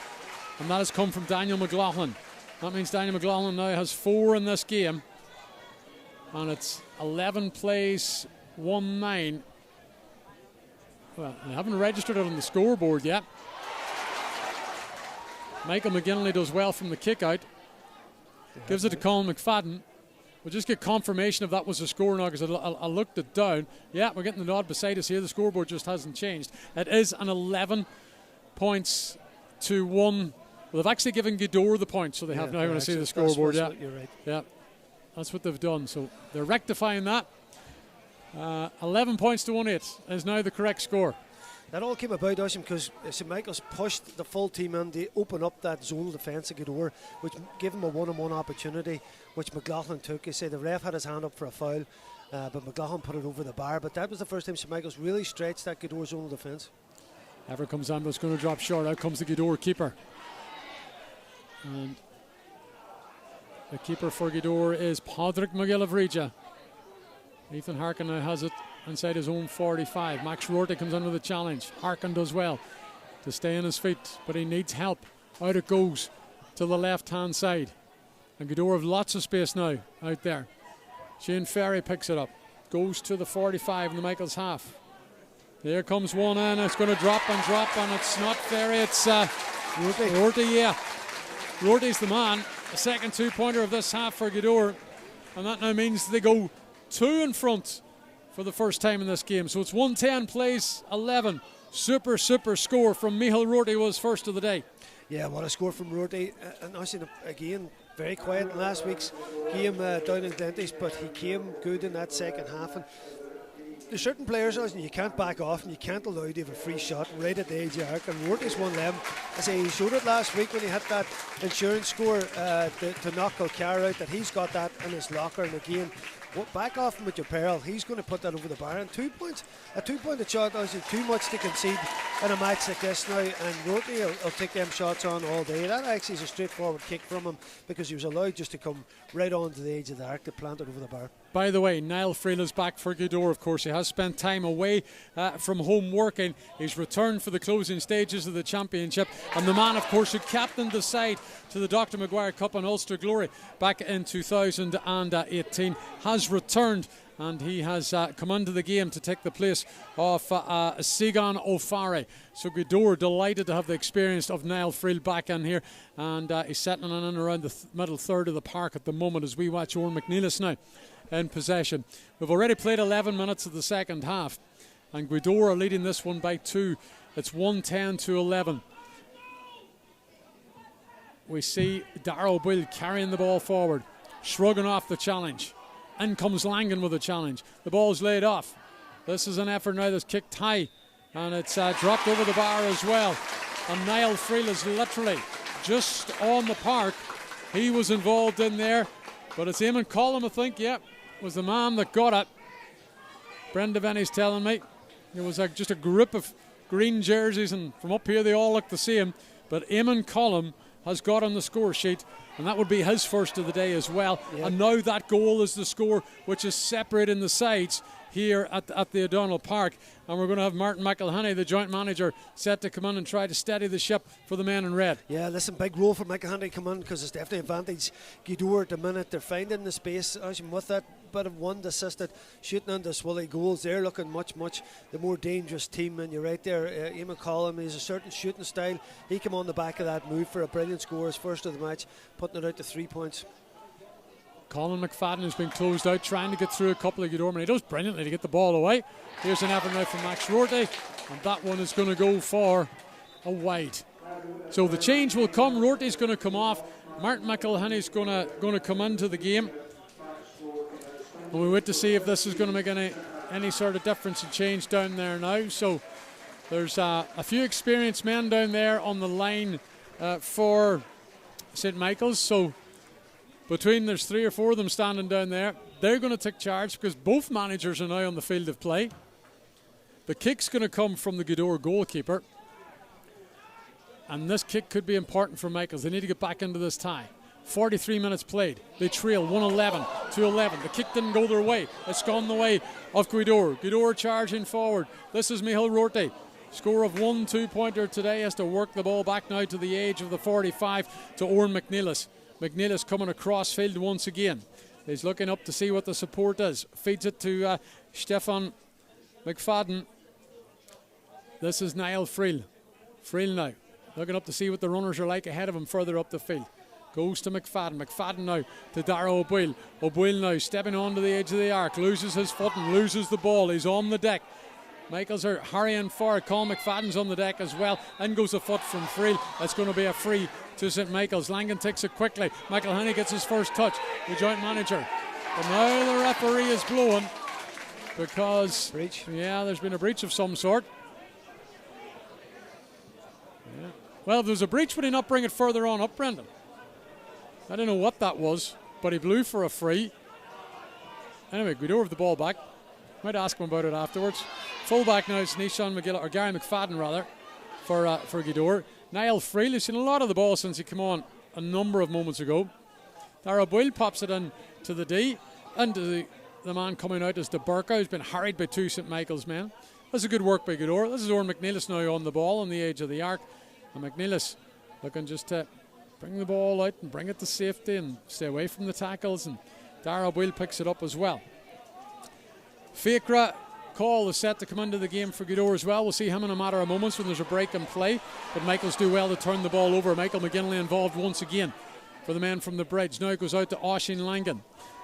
And that has come from Daniel McLaughlin. That means Daniel McLaughlin now has 4 in this game. And it's 11 plays, 1-9. Well, they haven't registered it on the scoreboard yet. Michael McGinley does well from the kick out. Gives it to Colin McFadden. We'll just get confirmation if that was the score now, because I looked it down. Yeah, we're getting the nod beside us here. The scoreboard just hasn't changed. It is an 11 points to 1. Well, they've actually given Gaoth the point, so they have now going to see the scoreboard. Yeah, you're right. Yeah, that's what they've done. So they're rectifying that. 11 points to 1-8 is now the correct score. That all came about, Oisin, because St. Michael's pushed the full team in to open up that zonal defence at Gaoth, which gave him a one-on-one opportunity, which McLaughlin took. He said the ref had his hand up for a foul, but McLaughlin put it over the bar. But that was the first time St. Michael's really stretched that Gaoth zonal defence. Ever comes on, but it's going to drop short. Out comes the Gaoth keeper. And the keeper for Gaoth is Padraig McGillivray. Ethan Harkin now has it inside his own 45. Max Rorty comes in with a challenge. Harkin does well to stay on his feet, but he needs help. Out it goes to the left-hand side. And Gaoth have lots of space now out there. Shane Ferry picks it up. Goes to the 45 in the Michael's half. There comes one in. It's going to drop, and it's not Ferry. It's Rorty, yeah. Rorty's the man. The second 2-pointer of this half for Gaoth. And that now means they go 2 in front for the first time in this game. So it's 110 plays 11. Super score from Micheál Rorty was first of the day. Yeah, what a score from Rorty. And I seen again, very quiet in last week's game down in Glenties, but he came good in that second half. And there's certain players, and you can't back off and you can't allow to have a free shot right at the edge of the arc, and Rorty's one of them. I say he showed it last week when he hit that insurance score to knock Kilcar out, that he's got that in his locker. And again, back off him with your peril. He's going to put that over the bar. And 2 points, a 2-pointed shot is too much to concede in a match like this now, and Rorty will take them shots on all day. That actually is a straightforward kick from him, because he was allowed just to come right on to the edge of the arc to plant it over the bar. By the way, Niall Friel is back for Gaoth. Of course, he has spent time away from home working. He's returned for the closing stages of the championship. And the man, of course, who captained the side to the Dr. Maguire Cup and Ulster Glory back in 2018, has returned. And he has come into the game to take the place of Sigan O'Farrell. So Gaoth delighted to have the experience of Niall Friel back in here. And he's settling in around the middle third of the park at the moment as we watch Oran McNeilis now in possession. We've already played 11 minutes of the second half, and Gaoth are leading this one by 2. It's 1-10-11. We see Dara O'Boyle carrying the ball forward, shrugging off the challenge. In comes Langan with a challenge. The ball's laid off. This is an effort now that's kicked high, and it's dropped over the bar as well. And Niall Friel is literally just on the park. He was involved in there, but it's Eamon Collum, I think, was the man that got it. Brenda Venny's telling me there was just a group of green jerseys, and from up here they all look the same, but Eamon Collum has got on the score sheet, and that would be his first of the day as well. Yep. And now that goal is the score, which is separating the sides here at the O'Donnell Park. And we're going to have Martin McElhenney, the joint manager, set to come in and try to steady the ship for the men in red. Yeah, listen, big role for McElhenney come in, because it's definitely advantage Gaoth at the minute. They're finding the space with that bit of one assisted shooting into Swilly goals. They're looking much the more dangerous team, and you're right there. Eamon Collum, he's a certain shooting style. He came on the back of that move for a brilliant score, his first of the match, putting it out to 3 points. Colin McFadden has been closed out, trying to get through a couple of Gaoth men. He does brilliantly to get the ball away. Here's an effort now from Max Rorty, and that one is going to go for a wide. So the change will come. Rorty's going to come off. Martin McElhenney's going to come into the game. And we wait to see if this is going to make any sort of difference and change down there now. So there's a few experienced men down there on the line for St. Michael's. So there's 3 or 4 of them standing down there. They're going to take charge, because both managers are now on the field of play. The kick's going to come from the Gaoth goalkeeper, and this kick could be important for Michaels. They need to get back into this tie. 43 minutes played. They trail 1-11-11. The kick didn't go their way. It's gone the way of Gaoth. Gaoth charging forward. This is Micheál Rorty. Score of 1 2-pointer today. Has to work the ball back now to the age of the 45 to Oran McNeilis. McNeilis coming across field once again. He's looking up to see what the support is. Feeds it to Stefan McFadden. This is Niall Friel. Friel now looking up to see what the runners are like ahead of him further up the field. Goes to McFadden. McFadden now to Dara O'Boyle. O'Boyle now stepping onto the edge of the arc. Loses his footing. Loses the ball. He's on the deck. Michaels are hurrying for it. Colin McFadden's on the deck as well. In goes a foot from Friel. It's going to be a free to St. Michael's. Langan takes it quickly. McElhenney gets his first touch. The joint manager. But now the referee is blowing, because there's been a breach of some sort. Yeah. Well, if there was a breach, would he not bring it further on up, Brendan? I don't know what that was, but he blew for a free. Anyway, Gaoth have the ball back. Might ask him about it afterwards. Full back now is Nishan McGill, or Gary McFadden rather, for Gaoth. Niall Friel has seen a lot of the ball since he came on a number of moments ago. Dara Boyle pops it in to the D, and to the man coming out is Dobhar, who's been harried by 2 St. Michael's men. That's a good work by Gaoth. This is Oran McNeilis now on the ball on the edge of the arc. And McNeilis looking just to bring the ball out and bring it to safety and stay away from the tackles, and Dara Boyle picks it up as well. Fiacra call is set to come into the game for Gaoth as well. We'll see him in a matter of moments when there's a break in play, but Michaels do well to turn the ball over. Michael McGinley involved once again for the men from the bridge. Now it goes out to Oisín Langan.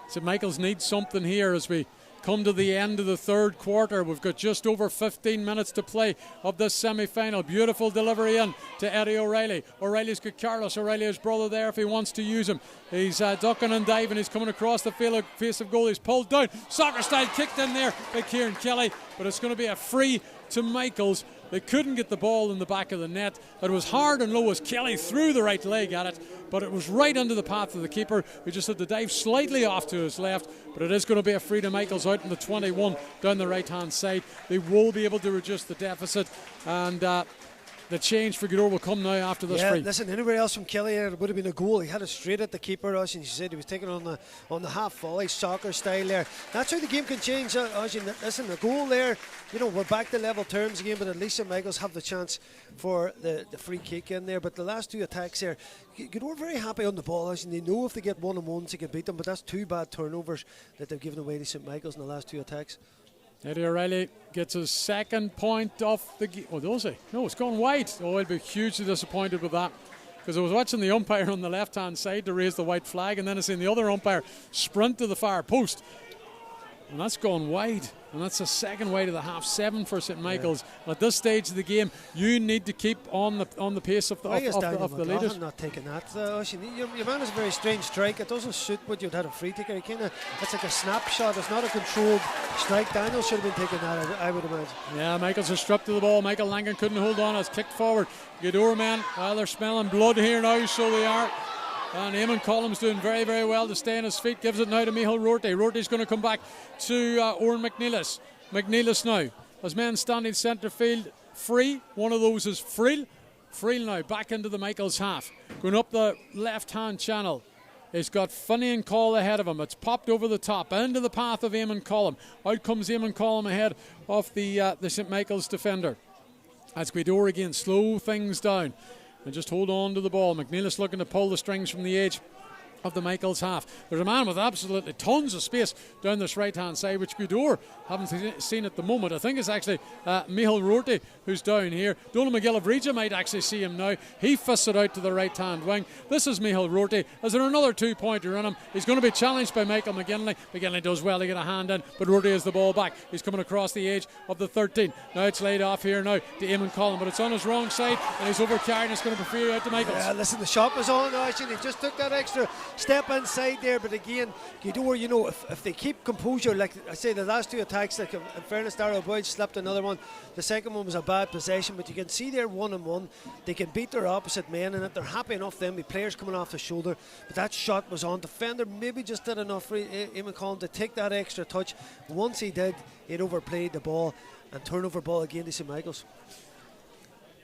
So Michaels needs something here as we come to the end of the third quarter. We've got just over 15 minutes to play of this semi-final. Beautiful delivery in to Eddie O'Reilly. O'Reilly's got Carlos O'Reilly, his brother, there if he wants to use him. He's ducking and diving. He's coming across the field, face of goal. He's pulled down. Soccer style kicked in there by Kieran Kelly, but it's going to be a free to Michaels. They couldn't get the ball in the back of the net. It was hard and low as Kelly threw the right leg at it, but it was right under the path of the keeper, who just had to dive slightly off to his left. But it is going to be a free to Michaels out in the 21 down the right hand side. They will be able to reduce the deficit, and the change for Gaoth will come now after this free. Listen, anywhere else from Kelly, it would have been a goal. He had it straight at the keeper, and she said he was taking on the half volley, soccer style there. That's how the game can change. Listen, a goal there, we're back to level terms again, but at least St Michael's have the chance for the free kick in there. But the last two attacks there, Gaoth very happy on the ball, and they know if they get 1-on-1s they can beat them, but that's two bad turnovers that they've given away to St Michael's in the last two attacks. Eddie O'Reilly gets his second point off the game. Oh, does he? No, it's gone wide. Oh, I'll be hugely disappointed with that, because I was watching the umpire on the left-hand side to raise the white flag, and then I seen the other umpire sprint to the far post. And that's gone wide. And that's a second wide of the half, 7 for St Michael's. At this stage of the game, you need to keep on the pace of the leaders. Not taking that. Your man has a very strange strike. It doesn't suit what you'd had a free taker. It's like a snapshot. It's not a controlled strike. Daniel should have been taking that, I would imagine. Yeah, Michael's are stripped to the ball. Michael Langan couldn't hold on. It's kicked forward. Gaoth man, they're smelling blood here now, so they are. And Eamon Collins doing very, very well to stay on his feet. Gives it now to Micheál Rorty. Rorty's going to come back to Oran McNeilis. McNeilis now. As men standing centre field free. One of those is Friel. Friel now back into the Michaels half. Going up the left-hand channel. He's got Finney and Call ahead of him. It's popped over the top into the path of Eamon Collum. Out comes Eamon Collum ahead of the St Michael's defender. That's Gaoth again. Slow things down and just hold on to the ball. McNeilis looking to pull the strings from the edge of the Michaels half. There's a man with absolutely tons of space down this right hand side, which Gaoth haven't seen at the moment. I think it's actually Micheál Rorty who's down here. Donald McGill of Regis might actually see him now. He fists it out to the right hand wing. This is Micheál Rorty. Is there another 2-pointer in him? He's going to be challenged by Michael McGinley. McGinley does well to get a hand in, but Rorty has the ball back. He's coming across the edge of the 13. Now it's laid off here now to Eamon Collum, but it's on his wrong side and he's overcarried and it's going to be free out to Michaels. Yeah, listen, the shot was on. He just took that extra step inside there, but again, Gaoth, if they keep composure, like I say, the last two attacks, like in fairness, Darrell Boyd slipped another one. The second one was a bad possession, but you can see they're 1-on-1. They can beat their opposite men, and they're happy enough then with players coming off the shoulder. But that shot was on. Defender maybe just did enough for Eamon Collum to take that extra touch. Once he did, he'd overplayed the ball, and turnover ball again to St Michael's.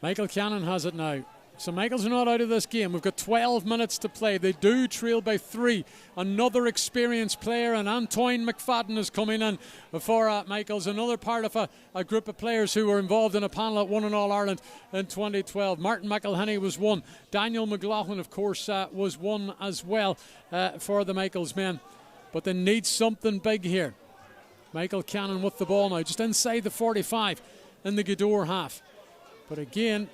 Michael Cannon has it now. So Michaels are not out of this game. We've got 12 minutes to play. They do trail by 3. Another experienced player, and Antoine McFadden is coming in for Michaels. Another part of a group of players who were involved in a panel at One in All Ireland in 2012. Martin McElhinney was one. Daniel McLaughlin, of course, was one as well for the Michaels men. But they need something big here. Michael Cannon with the ball now, just inside the 45 in the Gaoth half. But again,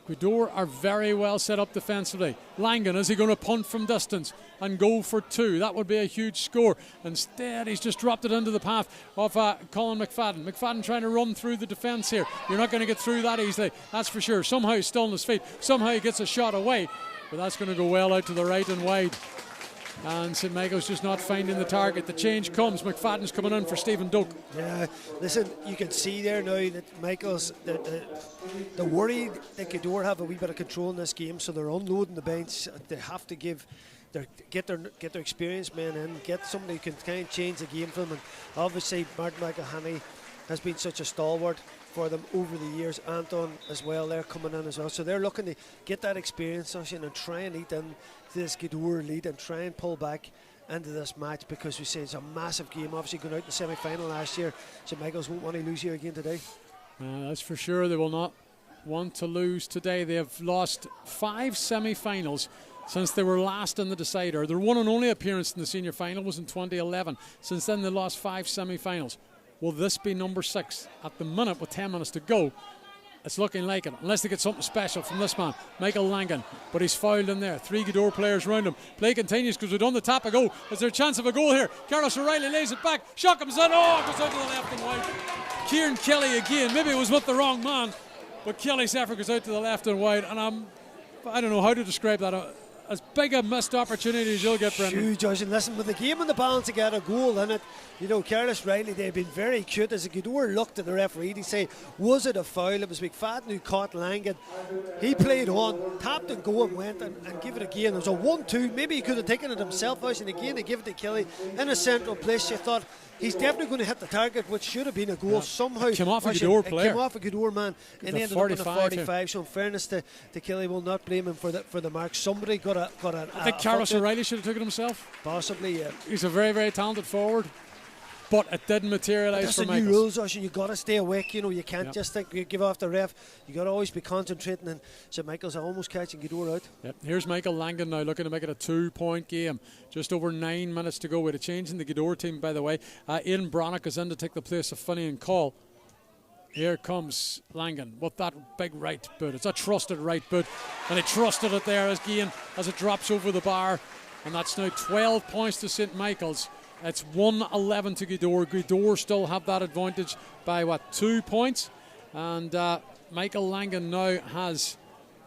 Gaoth are very well set up defensively. Langan, is he going to punt from distance and go for 2? That would be a huge score. Instead, he's just dropped it into the path of Colin McFadden. McFadden trying to run through the defence here. You're not going to get through that easily, that's for sure. Somehow he's still on his feet. Somehow he gets a shot away. But that's going to go well out to the right and wide. And St Michael's just not finding the target. The change comes. McFadden's coming in for Stephen Doak. Yeah, listen, you can see there now that Michael's the worry that Gaoth have a wee bit of control in this game, so they're unloading the bench. They have to get their experienced men in, get somebody who can kind of change the game for them. And obviously Martin McElhinney has been such a stalwart for them over the years. Anton as well, they're coming in as well, so they're looking to get that experience and try and eat in this Gaoth lead and try and pull back into this match, because we say it's a massive game. Obviously going out in the semi-final last year, St Michael's won't want to lose here again today. That's for sure. They will not want to lose today. They have lost 5 semi-finals since they were last in the decider. Their one and only appearance in the senior final was in 2011. Since then they lost 5 semi-finals. Will this be number 6? At the minute, with 10 minutes to go, It's looking like it, unless they get something special from this man, Michael Langan. But he's fouled in there. 3 Gaoth players around him. Play continues because we've done the tap a go. Is there a chance of a goal here? Carlos O'Reilly lays it back. Shot comes in. Oh, it goes out to the left and wide. Kieran Kelly again. Maybe it was with the wrong man, but Kelly's effort goes out to the left and wide. And I don't know how to describe that. As big a missed opportunity as you'll get, Brendan. Huge, and listen, with the game in the balance to get a goal in it, Carlos Riley, they've been very cute. As a Gaoth looked at the referee, he say, was it a foul? It was McFadden who caught Langan. He played on, tapped and go and went and give it again. There was a 1-2. Maybe he could have taken it himself, and again they give it to Kelly in a central place. You thought he's definitely going to hit the target, which should have been a goal somehow. It came off a Gaoth player. It came off a Gaoth man, and ended up in a 45. So in fairness to Kelly, will not blame him for the mark. Somebody got a I think Carlos O'Reilly should have took it himself. Possibly, yeah. He's a very, very talented forward, but it didn't materialise for Michaels. That's the new rules, Ocean. You've got to stay awake. You can't just think you give off the ref. You've got to always be concentrating. And St Michael's are almost catching Gaoth out. Yep. Here's Michael Langan now looking to make it a 2-point game. Just over 9 minutes to go. With a change in the Gaoth team, by the way. Aidan Brannock is in to take the place of Finney and Call. Here comes Langan with that big right boot. It's a trusted right boot, and he trusted it there as it drops over the bar, and that's now 12 points to St Michael's. It's 1-11 to Gaoth. Gaoth still have that advantage by 2 points, and Michael Langan now has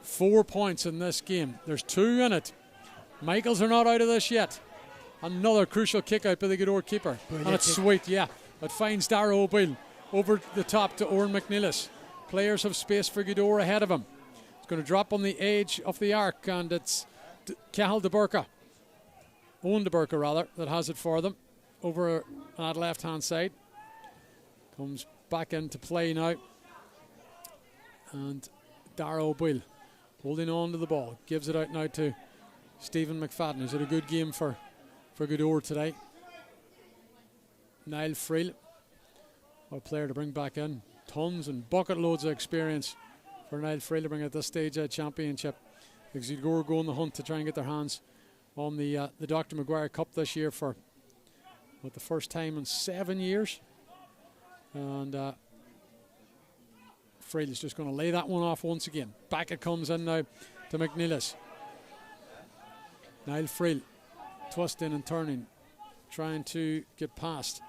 4 points in this game. There's 2 in it. Michaels are not out of this yet. Another crucial kick out by the Gaoth keeper. Brilliant. And it's sweet, yeah. It finds Dara O'Boyle over the top to Oran McNeilis. Players have space for Gaoth ahead of him. It's going to drop on the edge of the arc, and it's Gaoth Dobhar, Owen Dobhar rather, that has it for them over on that left-hand side. Comes back into play now. And Dara O'Boyle holding on to the ball. Gives it out now to Stephen McFadden, who's had a good game for Gaoth today. Niall Friel, a player to bring back in. Tons and bucket loads of experience for Niall Friel to bring at this stage a championship. Because Gaoth go on the hunt to try and get their hands on the Dr. Maguire Cup this year for the first time in 7 years. And Friel is just going to lay that one off once again. Back it comes in now to McNeilis. Niall Friel twisting and turning, trying to get past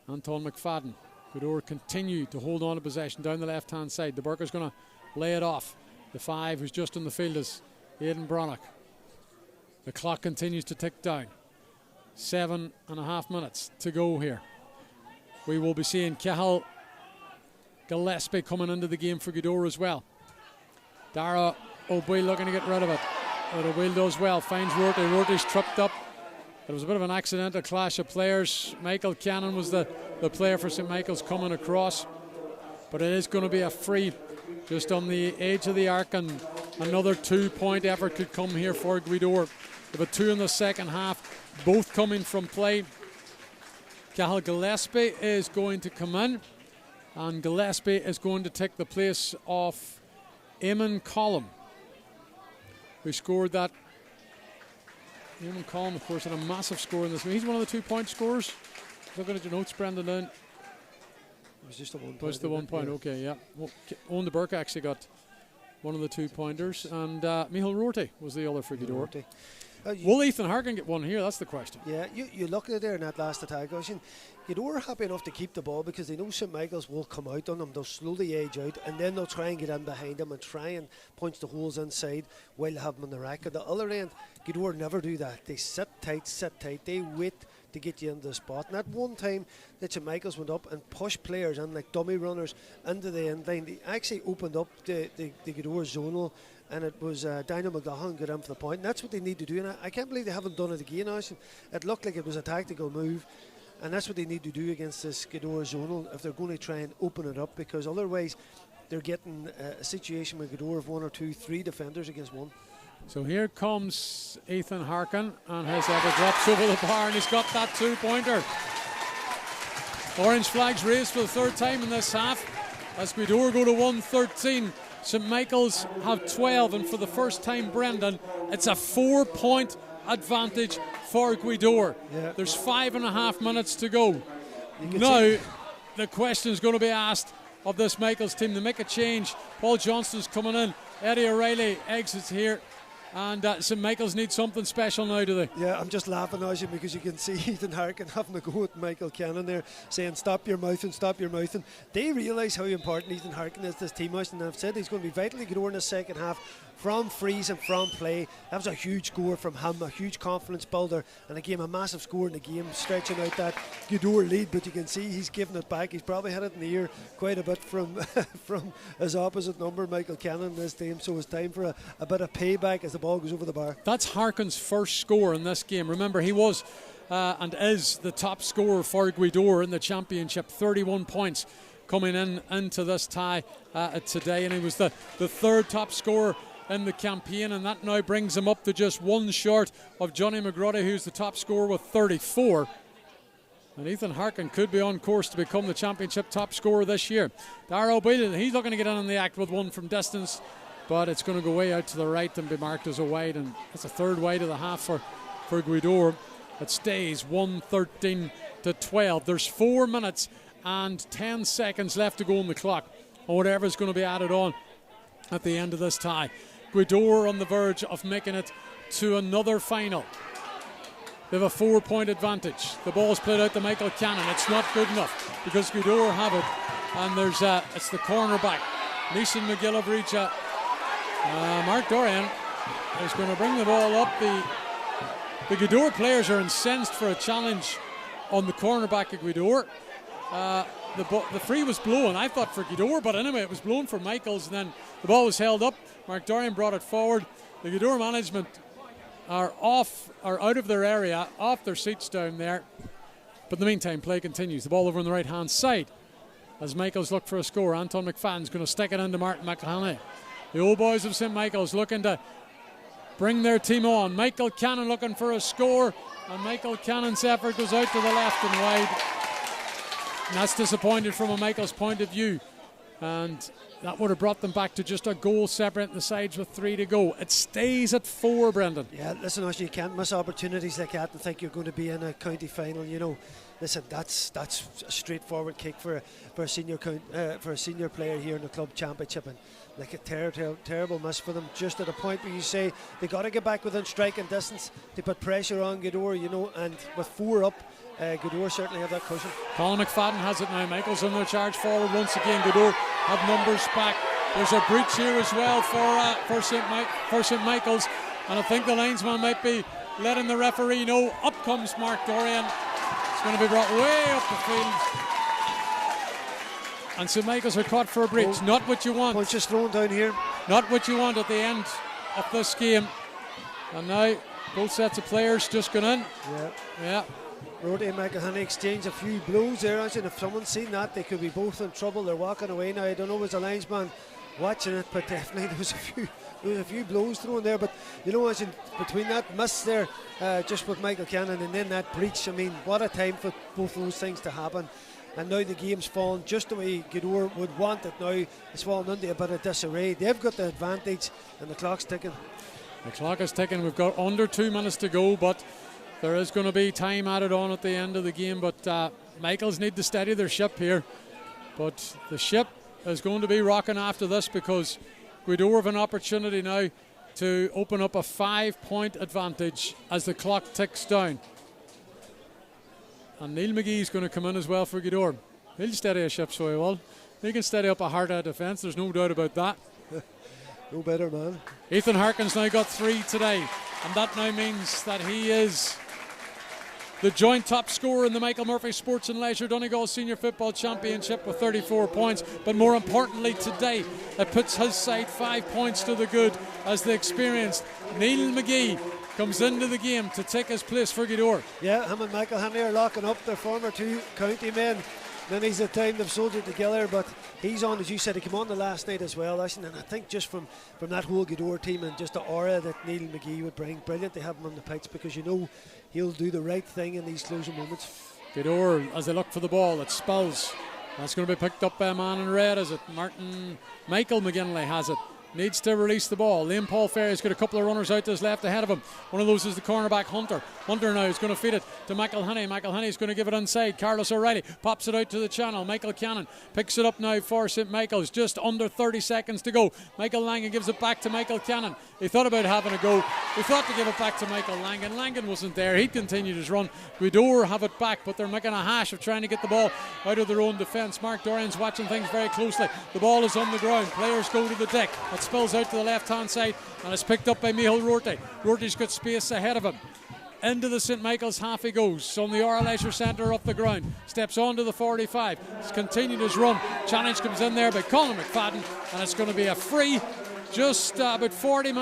Anton McFadden. Gaoth continue to hold on to possession down the left-hand side. The Burker's going to lay it off. The 5 who's just in the field is Aidan Brannock. The clock continues to tick down. 7.5 minutes to go here. We will be seeing Cathal Gillespie coming into the game for Gaoth as well. Dara O'Boyle looking to get rid of it. But O'Boyle does well. Finds Rorty. Rorty's tripped up. It was a bit of an accidental clash of players. Michael Cannon was the player for St Michael's coming across. But it is going to be a free just on the edge of the arc, and another 2-point effort could come here for Gaoth. They've had 2 in the second half, both coming from play. Cathal Gillespie is going to come in, and Gillespie is going to take the place of Eamon Collum, who scored that. Eamon Collum, of course, had a massive score in this game. He's one of the 2-point scorers. Looking at your notes, Brendan. It was just a 1 point. Was the 1 point, okay, yeah. Well, Owen Dobhar actually got one of the 2-pointers, and Michael Rorty was the other for Gaoth. Will Ethan Harkin get one here? That's the question. Yeah, you look at it there in that last attack. Gaoth are happy enough to keep the ball because they know St Michael's will come out on them. They'll slowly age out, and then they'll try and get in behind them and try and punch the holes inside while they have them on the rack. At the other end, Gaoth never do that. They sit tight. They wait to get you into the spot. And at one time that St Michael's went up and pushed players in like dummy runners into the end line, they actually opened up the Gaoth zonal, and it was Daniel McLaughlin got in for the point. And that's what they need to do, and I can't believe they haven't done it again. It looked like it was a tactical move, and that's what they need to do against this Gaoth zonal if they're going to try and open it up, because otherwise they're getting a situation where Gaoth have 1 or 2, 3 defenders against 1. So here comes Ethan Harkin, and his ever drops over the bar, and he's got that 2-pointer. Orange flags raised for the 3rd time in this half as Gaoth go to 113. St Michael's have 12, and for the first time, Brendan, it's a 4-point advantage for Gaoth. Yeah. There's 5.5 minutes to go. Now, the question is going to be asked, of this Michaels team. They make a change. Paul Johnston's coming in. Eddie O'Reilly exits here. And St. Michael's need something special now, do they? Yeah, I'm just laughing now because you can see Ethan Harkin having a go at Michael Cannon there, saying stop your mouthing, stop your mouthing. They realise how important Ethan Harkin is to this team, and I've said he's going to be vitally good in the second half from frees and from play. That was a huge score from him, a huge confidence builder, and again a massive score in the game, stretching out that Gaoth lead. But you can see he's giving it back. He's probably had it in the ear quite a bit from from his opposite number, Michael Cannon, in this team. So it's time for a bit of payback as the ball goes over the bar. That's Harkin's first score in this game. Remember, he was and is the top scorer for Gaoth in the championship. 31 points coming into this tie today, and he was the third top scorer in the campaign, and that now brings him up to just one short of Johnny McGrody, who's the top scorer with 34. And Ethan Harkin could be on course to become the championship top scorer this year. Darrell Boylan, he's looking to get in on the act with one from distance, but it's going to go way out to the right and be marked as a wide, and it's a third wide of the half for Gaoth. It stays 1-13-12. There's 4 minutes and 10 seconds left to go on the clock, or whatever's going to be added on at the end of this tie. Gaoth on the verge of making it to another final. They have a 4-point advantage. The ball's played out to Michael Cannon. It's not good enough because Gaoth have it, and there's it's the cornerback, Neeson McGillivray. Mark Dorian is going to bring the ball up. The Gaoth players are incensed for a challenge on the cornerback of Gaoth. The free was blown, I thought, for Gaoth, but anyway, it was blown for Michaels, and then the ball was held up. Mark Dorian brought it forward. The Gaoth management are out of their area, off their seats down there. But in the meantime, play continues. The ball over on the right-hand side as Michaels look for a score. Anton McFadden's going to stick it into Martin McElhenney. The old boys of St. Michael's looking to bring their team on. Michael Cannon looking for a score, and Michael Cannon's effort goes out to the left and wide. And that's disappointed from a Michael's point of view, and that would have brought them back to just a goal separating the sides with 3 to go. It stays at 4, Brendan. Yeah, listen, Usher, you can't miss opportunities like that and think you're going to be in a county final. You know, listen, that's a straightforward kick for a senior player here in the club championship, and like a terrible miss for them. Just at a point where you say they got to get back within striking distance to put pressure on Gaoth, you know, and with 4 up. Gaoth certainly have that cushion. Colin McFadden has it now. Michaels on the charge forward once again. Gaoth have numbers back. There's a breach here as well for St. Michael's, and I think the linesman might be letting the referee know. Up comes Mark Dorian. It's going to be brought way up the field, and St. Michael's are caught for a breach. Not what you want. Punches thrown down here. Not what you want at the end of this game. And now both sets of players just gone in. Yeah. Rhodey and McElhenney exchange a few blows there. And if someone's seen that, they could be both in trouble. They're walking away now. I don't know, was the linesman watching it, but definitely there was a few blows thrown there. But you know, as in between that miss there, just with Michael Cannon, and then that breach, I mean, what a time for both of those things to happen. And now the game's fallen just the way Gaoth would want it now. It's fallen into a bit of disarray. They've got the advantage, and the clock's ticking. The clock is ticking. We've got under 2 minutes to go, but there is going to be time added on at the end of the game. But Michaels need to steady their ship here. But the ship is going to be rocking after this, because Gaoth have an opportunity now to open up a 5-point advantage as the clock ticks down. And Neil McGee's going to come in as well for Gaoth. He'll steady a ship so he will. He can steady up a hard defence, there's no doubt about that. No better, man. Ethan Harkin's now got 3 today, and that now means that he is the joint top scorer in the Michael Murphy Sports and Leisure Donegal Senior Football Championship with 34 points. But more importantly today, it puts his side 5 points to the good as the experienced Neil McGee comes into the game to take his place for Gaoth. Yeah, him and McElhenney are locking up, their former 2 county men. Then he's the time they've soldiered together, but he's on, as you said, he came on the last night as well, and I think just from that whole Gaoth team and just the aura that Neil McGee would bring, brilliant to have him on the pitch, because you know he'll do the right thing in these closing moments. Gaoth, as they look for the ball, it spills. That's going to be picked up by a man in red, is it? Michael McGinley has it. needs to release the ball. Liam Paul Ferry's got a couple of runners out to his left ahead of him. One of those is the cornerback Hunter. Hunter now is going to feed it to McElhinney. McElhinney's going to give it inside. Carlos O'Reilly pops it out to the channel. Michael Cannon picks it up now for St. Michael's. Just under 30 seconds to go. Michael Langan gives it back to Michael Cannon. He thought about having a go. He thought to give it back to Michael Langan. Langan wasn't there. He continued his run. Guidor have it back, but they're making a hash of trying to get the ball out of their own defence. Mark Dorian's watching things very closely. The ball is on the ground. Players go to the deck. It spills out to the left-hand side and it's picked up by Micheál Rorty. Rorty's got space ahead of him. Into the St. Michael's half he goes. On the Oral Leisure Centre up the ground. Steps on to the 45. He's continued his run. Challenge comes in there by Colin McFadden and it's going to be a free just about 40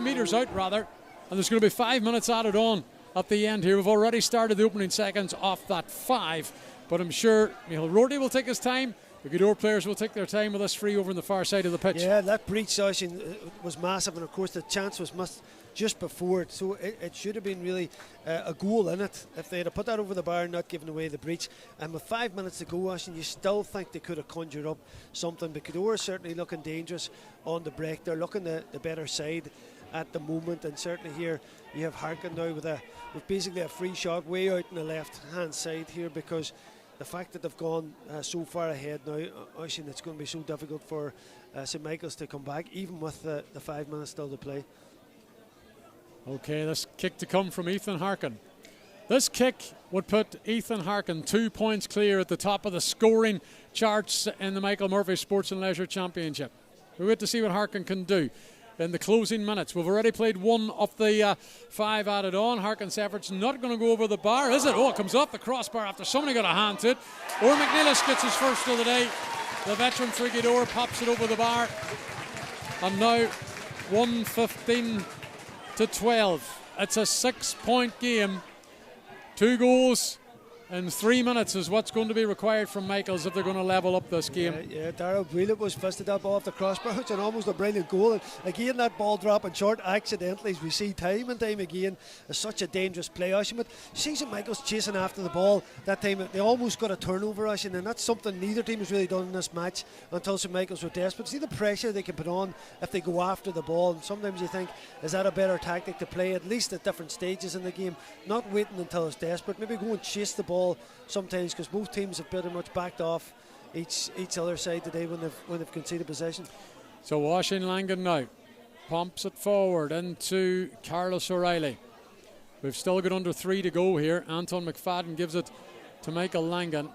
metres out rather. And there's going to be 5 minutes added on at the end here. We've already started the opening seconds off that 5. But I'm sure Micheál Rorty will take his time. The Guidor players will take their time with this free over on the far side of the pitch. Yeah, that breach was massive, and of course the chance was just before it, so it should have been really a goal in it if they had put that over the bar and not given away the breach. And with 5 minutes to go, Oisín, you still think they could have conjured up something. But Guidor are certainly looking dangerous on the break. They're looking the better side at the moment, and certainly here you have Harkin now with basically a free shot way out on the left hand side here, because the fact that they've gone so far ahead now, Oisín, it's going to be so difficult for St. Michael's to come back, even with the 5 minutes still to play. Okay, this kick to come from Ethan Harkin. This kick would put Ethan Harkin 2 points clear at the top of the scoring charts in the Michael Murphy Sports and Leisure Championship. We wait to see what Harkin can do in the closing minutes. We've already played one of the 5 added on. Harkin's effort's not going to go over the bar, is it? Oh, it comes off the crossbar after somebody got a hand to it. Or McNeilis gets his first of the day. The veteran for Guidor pops it over the bar. And now 1:15 to 12. It's a 6-point game. 2 goals in 3 minutes is what's going to be required from Michaels if they're going to level up this game. Yeah, Darrell Breland was fisted that ball off the crossbar. It's almost a brilliant goal. And again, that ball dropping short accidentally, as we see time and time again, is such a dangerous play. But St. Michael's chasing after the ball that time. They almost got a turnover, and that's something neither team has really done in this match until St. Michael's were desperate. See the pressure they can put on if they go after the ball. And sometimes you think, is that a better tactic to play, at least at different stages in the game? Not waiting until it's desperate. Maybe go and chase the ball sometimes, because both teams have pretty much backed off each other side today when they've conceded possession. So Oisín Langan now pumps it forward into Carlos O'Reilly. We've still got under 3 to go here. Anton McFadden gives it to Michael Langan.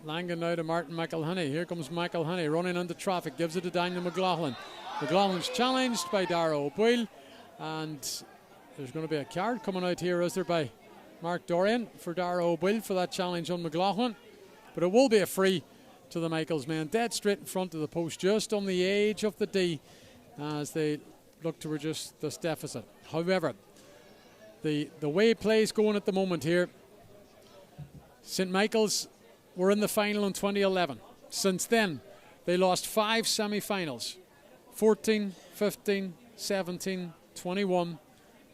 Langan now to Martin McElhinney. Here comes McElhinney running into traffic, gives it to Daniel McLaughlin. McLaughlin's challenged by Dara O'Boyle, and there's going to be a card coming out here, is there, by Mark Dorian for Dara O'Boyle for that challenge on McLaughlin. But it will be a free to the Michaels men, dead straight in front of the post, just on the edge of the D as they look to reduce this deficit. However, the way play's going at the moment here, St. Michael's were in the final in 2011. Since then, they lost 5 semi-finals, 14, 15, 17, 21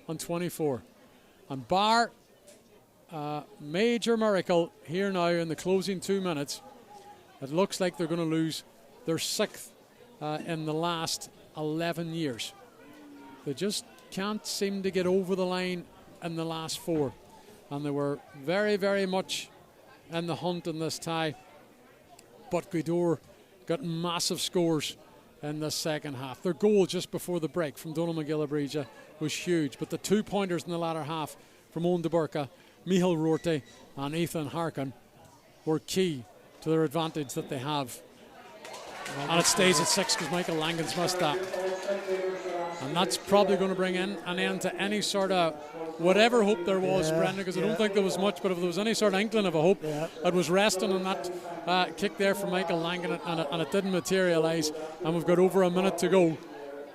and 24. And bar major miracle here now in the closing 2 minutes, it looks like they're going to lose their 6th in the last 11 years. They just can't seem to get over the line in the last 4, and they were very, very much in the hunt in this tie, but Guidor got massive scores in the second half. Their goal just before the break from Donal McGillibreja was huge, but the 2 pointers in the latter half from Owen De Burka, Micheál Rorty and Ethan Harkin were key to their advantage that they have. And it stays at 6 because Michael Langan's missed that. And that's probably going to bring in an end to any sort of whatever hope there was, Brendan, because I don't think there was much, but if there was any sort of inkling of a hope, it was resting on that kick there from Michael Langan, and it didn't materialise. And we've got over a minute to go,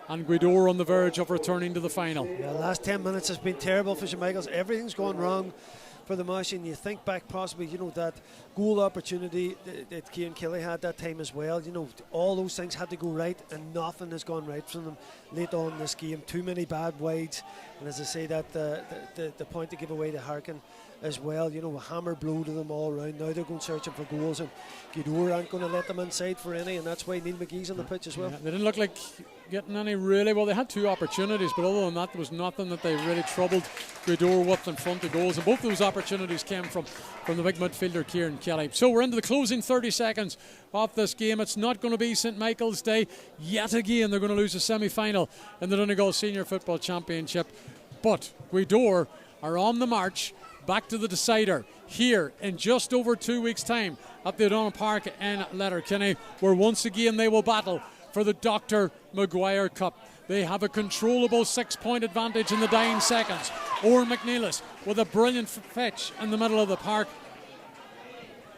and Guidor on the verge of returning to the final. Yeah, the last 10 minutes has been terrible for St. Michael's. Everything's gone wrong for the Miche, and you think back possibly, that goal opportunity that Cian Kelly had that time as well. All those things had to go right, and nothing has gone right from them late on in this game. Too many bad wides, and as I say, that the point to give away to Harkin as well. A hammer blow to them all around. Now they're going searching for goals, and Guidor aren't going to let them inside for any, and that's why Neil McGee's on the pitch as well. Yeah, they didn't look like getting any really. Well, they had 2 opportunities, but other than that, there was nothing that they really troubled Gaoth with in front of goals. And both of those opportunities came from the big midfielder, Kieran Kelly. So we're into the closing 30 seconds of this game. It's not going to be St. Michael's Day yet again. They're going to lose a semi-final in the Donegal Senior Football Championship. But Gaoth are on the march back to the decider here in just over 2 weeks' time at the O'Donnell Park in Letterkenny, where once again they will battle for the Dr. Maguire Cup. They have a controllable 6-point advantage in the dying seconds. Owen McNeilis with a brilliant fetch in the middle of the park.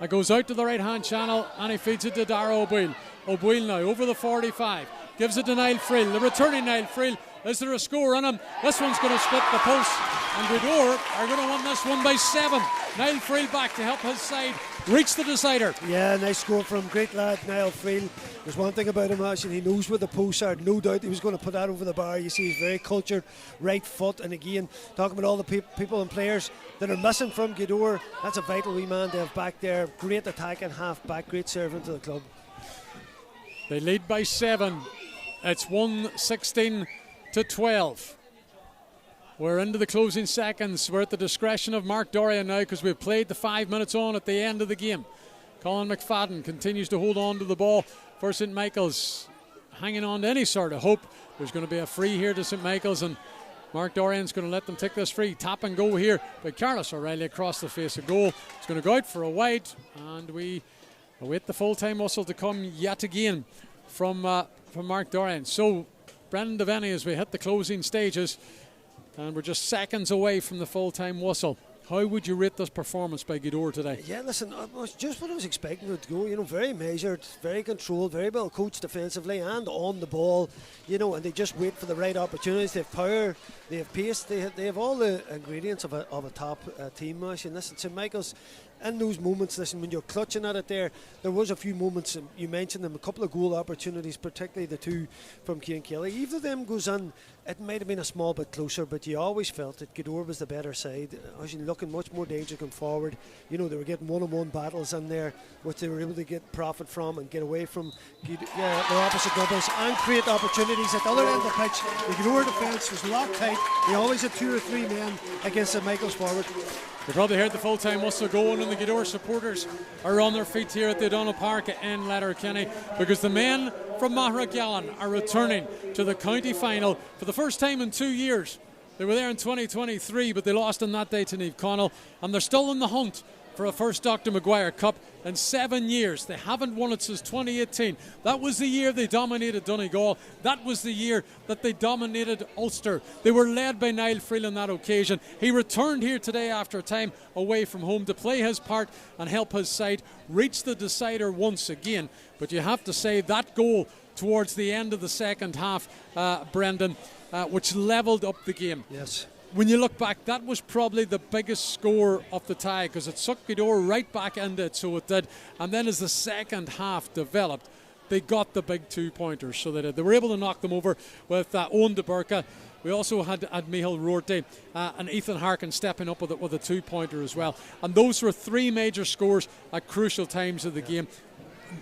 It goes out to the right-hand channel and he feeds it to Dara O'Boyle. O'Boyle now over the 45. Gives it to Niall Friel. The returning Niall Friel. Is there a score in him? This one's going to split the post. And Gaoth are going to win this one by 7. Niall Friel back to help his side reach the decider. Yeah, nice score from great lad Niall Friel. There's one thing about him, Ash, and he knows where the posts are. No doubt he was going to put that over the bar. You see, he's very cultured, right foot. And again, talking about all the people and players that are missing from Gaoth, that's a vital wee man to have back there. Great attacking half back, great servant to the club. They lead by 7. It's 1-16 to 12. We're into the closing seconds. We're at the discretion of Mark Dorian now because we've played the 5 minutes on at the end of the game. Colin McFadden continues to hold on to the ball for St. Michael's, hanging on to any sort of hope. There's going to be a free here to St. Michael's, and Mark Dorian's going to let them take this free. Tap and go here by Carlos O'Reilly across the face of goal. It's going to go out for a wide, and we await the full-time whistle to come yet again from Mark Dorian. So Brendan Devaney, as we hit the closing stages, and we're just seconds away from the full-time whistle. How would you rate this performance by Gaoth today? Yeah, listen, it was just what I was expecting it to go. You know, very measured, very controlled, very well coached defensively and on the ball. You know, and they just wait for the right opportunities. They have power, they have pace, they have all the ingredients of a top team. And listen, St. Michael's, in those moments, listen, when you're clutching at it there was a few moments, and you mentioned them, a couple of goal opportunities, particularly the 2 from Kieran Kelly. Either of them goes in, it might have been a small bit closer, but you always felt that Gaoth was the better side. Actually looking much more dangerous going forward. You know, they were getting one-on-one battles in there, which they were able to get profit from and get away from the opposite doubles and create opportunities at the other end of the pitch. The Gaoth defence was locked tight. They always had 2 or 3 men against St. Michael's forward. You probably heard the full-time whistle going, and the Gaoth supporters are on their feet here at the O'Donnell Park in Letterkenny, because the men from Mahragallen are returning to the county final for the first time in 2 years. They were there in 2023, but they lost on that day to Niamh Connell, and they're still in the hunt for a first Dr. Maguire Cup in 7 years. They haven't won it since 2018. That was the year they dominated Donegal. That was the year that they dominated Ulster. They were led by Niall Friel on that occasion. He returned here today after a time away from home to play his part and help his side reach the decider once again. But you have to say that goal towards the end of the second half, Brendan, which levelled up the game. Yes. When you look back, that was probably the biggest score of the tie, because it sucked Gaoth right back into it, so it did. And then as the second half developed, they got the big 2-pointers, so they did. They were able to knock them over with Owen Dobhar. We also had Micheál Rorty and Ethan Harkin stepping up with a 2-pointer as well. And those were 3 major scores at crucial times of the game.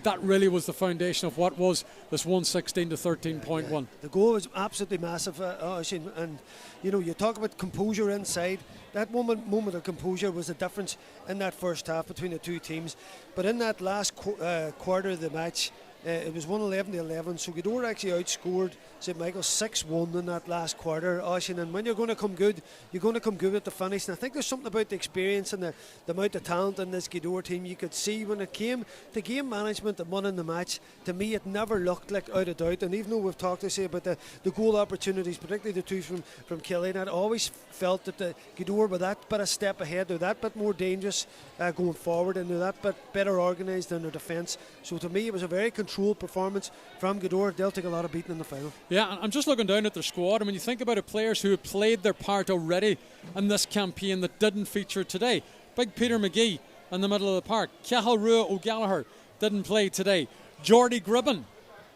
That really was the foundation of what was this 116 to 13.1. Yeah. The goal was absolutely massive, and you know, you talk about composure inside. That moment of composure was the difference in that first half between the 2 teams. But in that last quarter of the match, it was 111 to 11, so Gaoth actually outscored St. Michael's 6-1 in that last quarter. And when you're going to come good, you're going to come good at the finish. And I think there's something about the experience and the amount of talent in this Gaoth team. You could see when it came to game management and winning the match, to me it never looked like out of doubt. And even though we've talked about the goal opportunities, particularly the 2 from Kelly, and I always felt that the Gaoth were that bit a step ahead. They're that bit more dangerous going forward, and they're that bit better organised in their defence. So to me it was a very controlled performance from Gaoth. They'll take a lot of beating in the final. Yeah, I'm just looking down at their squad, and when you think about it, players who have played their part already in this campaign that didn't feature today. Big Peter McGee in the middle of the park. Cathal Rua O'Gallagher didn't play today. Jordy Gribben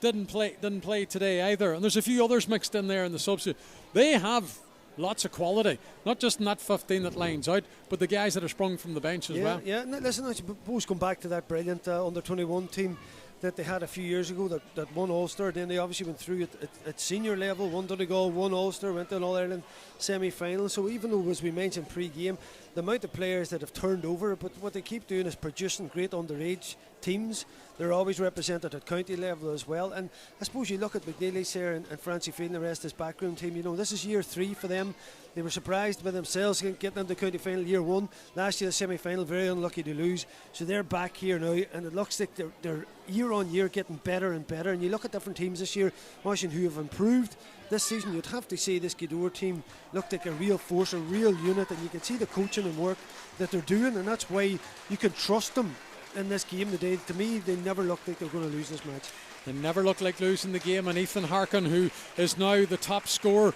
didn't play today either. And there's a few others mixed in there in the substitute. They have lots of quality, not just in that 15 that lines out, but the guys that are sprung from the bench as well. Yeah, listen, I suppose come back to that brilliant under-21 team that they had a few years ago that won Ulster. Then they obviously went through it at senior level, won Donegal, won Ulster, went to an All-Ireland semi-final. So even though, as we mentioned pre-game, the amount of players that have turned over, but what they keep doing is producing great underage teams. They're always represented at county level as well. And I suppose you look at McNeely's here and Francie Field and the rest of his backroom team, you know, this is year 3 for them. They were surprised by themselves getting into the county final year 1. Last year the semi-final, very unlucky to lose. So they're back here now, and it looks like they're year on year getting better and better. And you look at different teams this year, who have improved this season. You'd have to say this Gaoth team looked like a real force, a real unit, and you can see the coaching and work that they're doing, and that's why you can trust them in this game today. To me, they never looked like they were going to lose this match. They never looked like losing the game, and Ethan Harkin, who is now the top scorer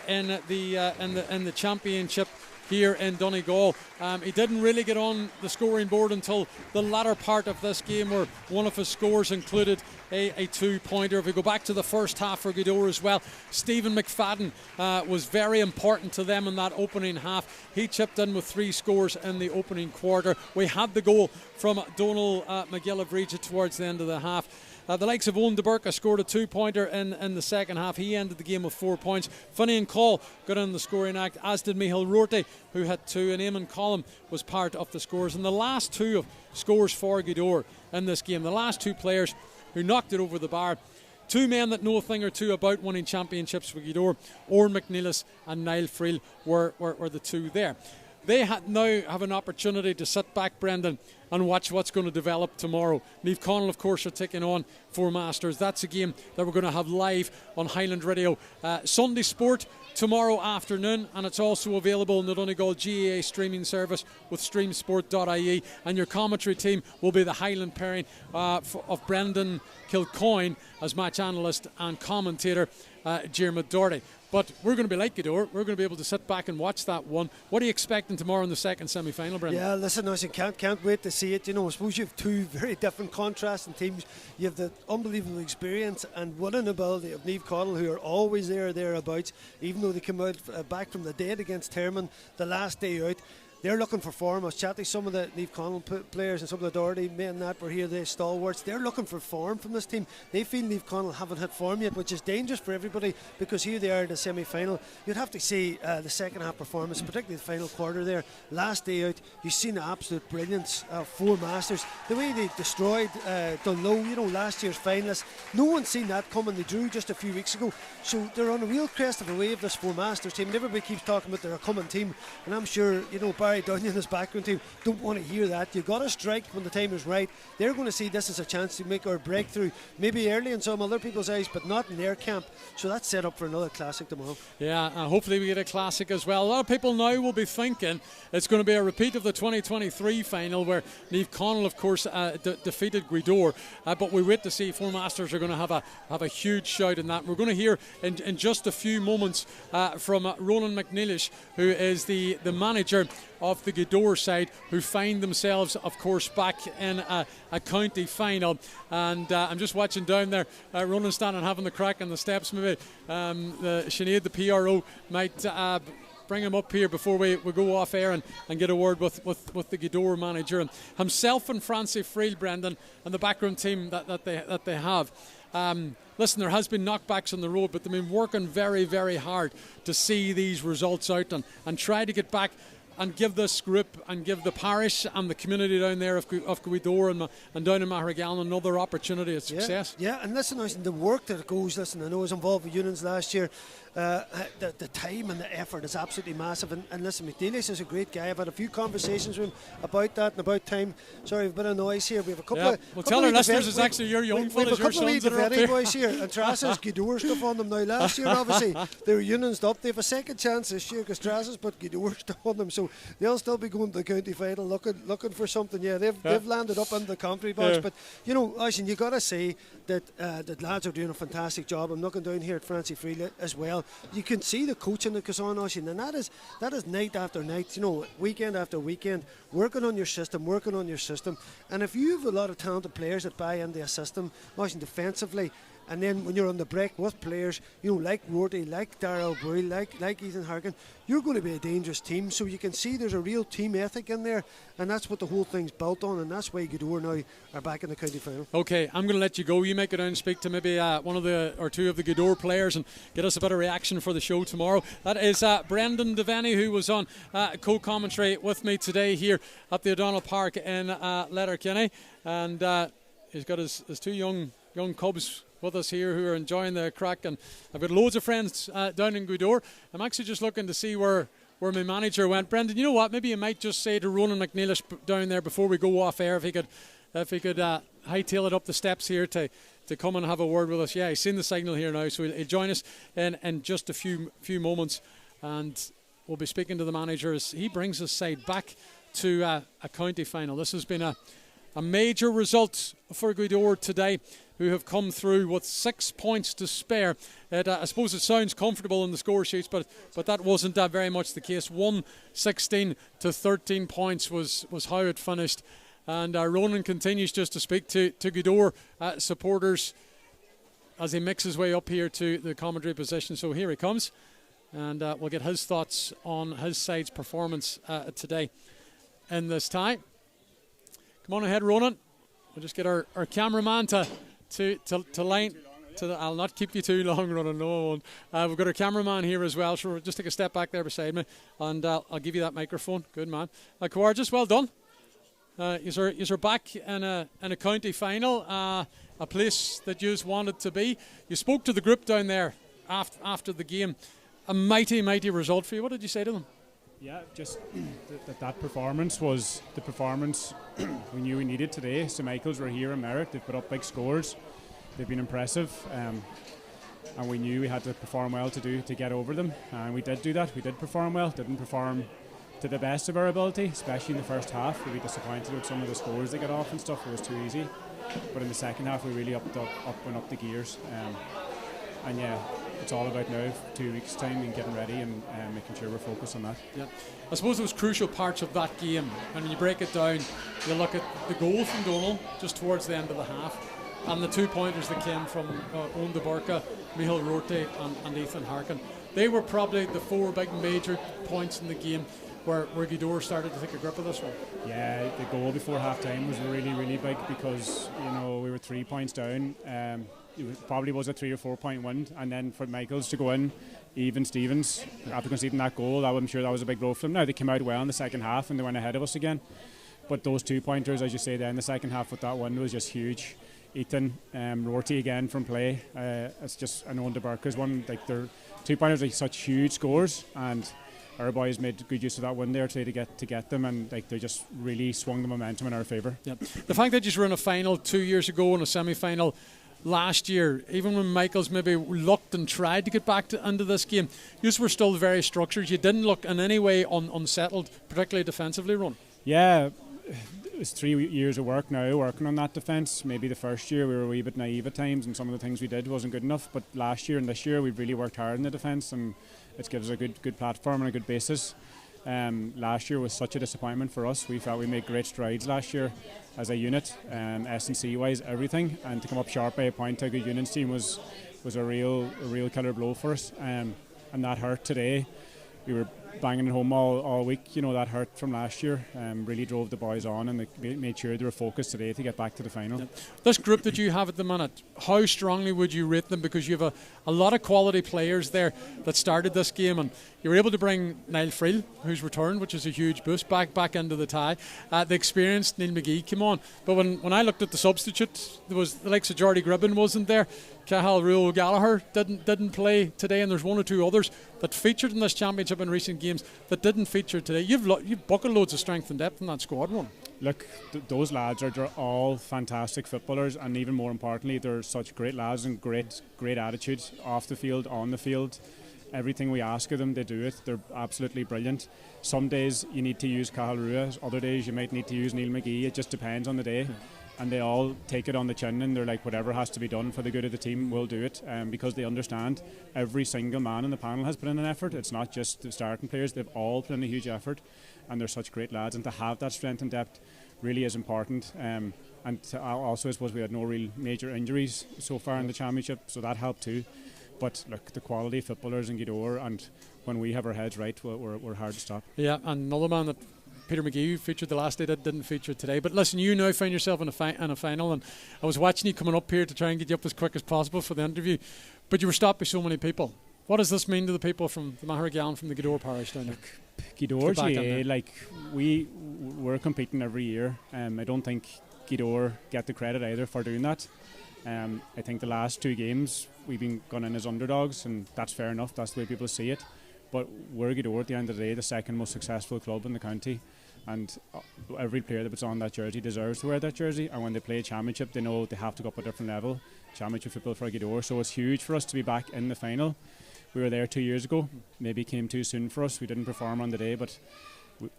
in the championship here in Donegal. He didn't really get on the scoring board until the latter part of this game, where one of his scores included a 2-pointer. If we go back to the first half for Gaoth as well, Stephen McFadden was very important to them in that opening half. He chipped in with 3 scores in the opening quarter. We had the goal from Donald McGillivray towards the end of the half. The likes of Owen DeBurka scored a 2-pointer in the second half. He ended the game with 4 points. Finian Call got in the scoring act, as did Michael Rorty, who had 2, and Eamon Collum was part of the scores. And the last 2 scores for Gaoth in this game, the last 2 players who knocked it over the bar, 2 men that know a thing or two about winning championships for Gaoth, Oran McNeilis and Niall Friel were the 2 there. They now have an opportunity to sit back, Brendan, and watch what's going to develop tomorrow. Naomh Conaill, of course, are taking on Four Masters. That's a game that we're going to have live on Highland Radio. Sunday Sport tomorrow afternoon, and it's also available on the Donegal GAA streaming service with streamsport.ie. And your commentary team will be the Highland pairing of Brendan Kilcoyne as match analyst and commentator, Diarmuid Doherty. But we're going to be like Gaoth. We're going to be able to sit back and watch that one. What are you expecting tomorrow in the second semi-final, Brendan? Yeah, listen, I can't wait to see it. You know, I suppose you have 2 very different contrasting teams. You have the unbelievable experience and winning ability of Naomh Conaill, who are always thereabouts, even though they came out back from the dead against Termon the last day out. They're looking for form. I was chatting to some of the Naomh Conaill players and some of the Doherty men that were here, the stalwarts. They're looking for form from this team. They feel Naomh Conaill haven't hit form yet, which is dangerous for everybody, because here they are in the semi-final. You'd have to say the second half performance, particularly the final quarter there, last day out, you've seen the absolute brilliance of Four Masters. The way they destroyed Dunlow, you know, last year's finalists. No one's seen that coming. They drew just a few weeks ago. So they're on a real crest of a wave, this Four Masters team. And everybody keeps talking about they're a coming team. And I'm sure, you know, Barry Dunyan and his background team don't want to hear that. You've got to strike when the time is right. They're going to see this as a chance to make our breakthrough, maybe early in some other people's eyes, but not in their camp. So that's set up for another classic tomorrow. Yeah, hopefully we get a classic as well. A lot of people now will be thinking it's going to be a repeat of the 2023 final, where Naomh Conaill, of course, defeated Gaoth, but we wait to see. Four Masters are going to have a huge shout in that. We're going to hear in just a few moments from Ronan McNeilis, who is the manager of the Gaoth side, who find themselves, of course, back in a county final. And I'm just watching down there, Ronan standing having the crack on the steps. Maybe Sinead, the PRO, might bring him up here before we go off air and get a word with the Gaoth manager and himself and Francie Friel, Brendan, and the background team that they have. Listen, there has been knockbacks on the road, but they've been working very, very hard to see these results out and try to get back and give this group and give the parish and the community down there of Gaoth and down in Mahrigal another opportunity of success. Yeah, and listen, the work that goes, listen, I know I was involved with unions last year. The time and the effort is absolutely massive, and listen, McNeilis is a great guy. I've had a few conversations with him about that and about time. Sorry, a bit of noise here. We have a couple of... Well, tell our listeners it's actually your young fellas, your sons that are up there. Boys here, and Trassa's Gaoth stuff on them now. Last year, obviously, they were unions up. They have a second chance this year because Trassa's put Gaoth stuff on them, so they'll still be going to the county final looking for something. Yeah, they've landed up in the country box, but you know, Aishin, you got to say that lads are doing a fantastic job. I'm looking down here at Francie Friel as well. You can see the coaching that goes on, Aishin, and that is night after night, you know, weekend after weekend, working on your system. And if you have a lot of talented players that buy into a system, Aishin, defensively, And then when you're on the break with players, like Rorty, like Darrell Boyle, like Ethan Harkin, you're going to be a dangerous team. So you can see there's a real team ethic in there, and that's what the whole thing's built on, and that's why Gaoth now are back in the county final. Okay, I'm going to let you go. You might go down and speak to maybe one of the or two of the Gaoth players and get us a bit of reaction for the show tomorrow. That is Brendan Devaney, who was on co-commentary with me today here at the O'Donnell Park in Letterkenny, and he's got his two young cubs with us here who are enjoying the crack, and I've got loads of friends down in Gaoth. I'm actually just looking to see where my manager went. Brendan, you know what? Maybe you might just say to Ronan McNeilish down there before we go off air if he could hightail it up the steps here to come and have a word with us. Yeah, he's seen the signal here now, so he'll join us in just a few moments, and we'll be speaking to the manager as he brings his side back to a county final. This has been a major result for Gaoth today, who have come through with 6 points to spare. I suppose it sounds comfortable in the score sheets, but that wasn't very much the case. 116 to 13 points was how it finished. And Ronan continues just to speak to Gaoth supporters as he makes his way up here to the commentary position. So here he comes, and we'll get his thoughts on his side's performance today in this tie. Come on ahead, Ronan. We'll just get our cameraman to line. I'll not keep you too long, Ronan. No, I won't. We've got our cameraman here as well. So just take a step back there beside me, and I'll give you that microphone. Good man. Kawarjas, well done. You're back in a county final, a place that you wanted to be. You spoke to the group down there after the game. A mighty result for you. What did you say to them? Yeah, just that performance was the performance we knew we needed today. St Michael's were here in merit. They've put up big scores. They've been impressive, and we knew we had to perform well to get over them, and we did do that. We did perform well. Didn't perform to the best of our ability, especially in the first half. We were disappointed with some of the scores they got off and stuff. It was too easy. But in the second half, we really went up the gears. And yeah, it's all about now 2 weeks' time and getting ready and making sure we're focused on that. Yeah, I suppose there was crucial parts of that game, and when you break it down, you look at the goal from Donal just towards the end of the half, and the 2 pointers that came from Naomh Miche, Michael Rorty and Ethan Harkin. They were probably the 4 big major points in the game where Gaoth started to take a grip of this one. Yeah, the goal before half time was really big because we were 3 points down. It probably was a 3 or 4 point win, and then for Michaels to go in, even Stevens, after conceding that goal, I'm sure that was a big blow for them. Now they came out well in the second half and they went ahead of us again, but those 2 pointers, as you say, there in the second half with that one was just huge. Ethan, Rorty again from play. It's just an Naomh Miche's one. Like their 2 pointers are such huge scores, and our boys made good use of that win there today to get them, and like they just really swung the momentum in our favour. Yeah. The fact that you were in a final 2 years ago and a semi-final last year, even when Michaels maybe looked and tried to get back into this game, you were still very structured. You didn't look in any way unsettled, particularly defensively, Ron. Yeah, it was 3 years of work now, working on that defence. Maybe the first year we were a wee bit naive at times and some of the things we did wasn't good enough, but last year and this year we've really worked hard in the defence, and it gives us a good platform and a good basis. Last year was such a disappointment for us. We felt we made great strides last year as a unit, S&C wise, everything, and to come up short by a point to a good Unions team was a real killer blow for us, and that hurt today. We were banging it home all week, that hurt from last year. Really drove the boys on, and they made sure they were focused today to get back to the final. This group that you have at the minute, how strongly would you rate them? Because you have a lot of quality players there that started this game, and you were able to bring Niall Friel, who's returned, which is a huge boost, back into the tie. The experienced Neil McGee came on, but when I looked at the substitutes, there was the likes of Jordy Gribben wasn't there. Cathal Rule Gallagher didn't play today, and there's one or two others that featured in this championship in recent games that didn't feature today. You've bucket loads of strength and depth in that squad, one. Look, those lads are all fantastic footballers, and even more importantly, they're such great lads and great attitude off the field, on the field. Everything we ask of them, they do it. They're absolutely brilliant. Some days you need to use Cathal Rua, other days you might need to use Neil McGee. It just depends on the day. And they all take it on the chin, and they're like, whatever has to be done for the good of the team, we'll do it, because they understand every single man in the panel has put in an effort. It's not just the starting players, they've all put in a huge effort. and they're such great lads, and to have that strength and depth really is important. And also, I suppose we had no real major injuries so far in the championship, so that helped too. But look, the quality of footballers in Gaoth, and when we have our heads right, we're hard to stop. Yeah, and another man that Peter McGee featured the last day that didn't feature today. But listen, you now find yourself in a final, and I was watching you coming up here to try and get you up as quick as possible for the interview, but you were stopped by so many people. What does this mean to the people from the Mahara Gallen, from the Gaoth parish down there? Gaoth, we're competing every year. I don't think Gaoth get the credit either for doing that. I think the last 2 games we've been gone in as underdogs, and that's fair enough. That's the way people see it. But we're Gaoth at the end of the day, the second most successful club in the county, and every player that puts on that jersey deserves to wear that jersey. And when they play a championship, they know they have to go up a different level. Championship football for Gaoth, so it's huge for us to be back in the final. We were there 2 years ago. Maybe it came too soon for us. We didn't perform on the day, but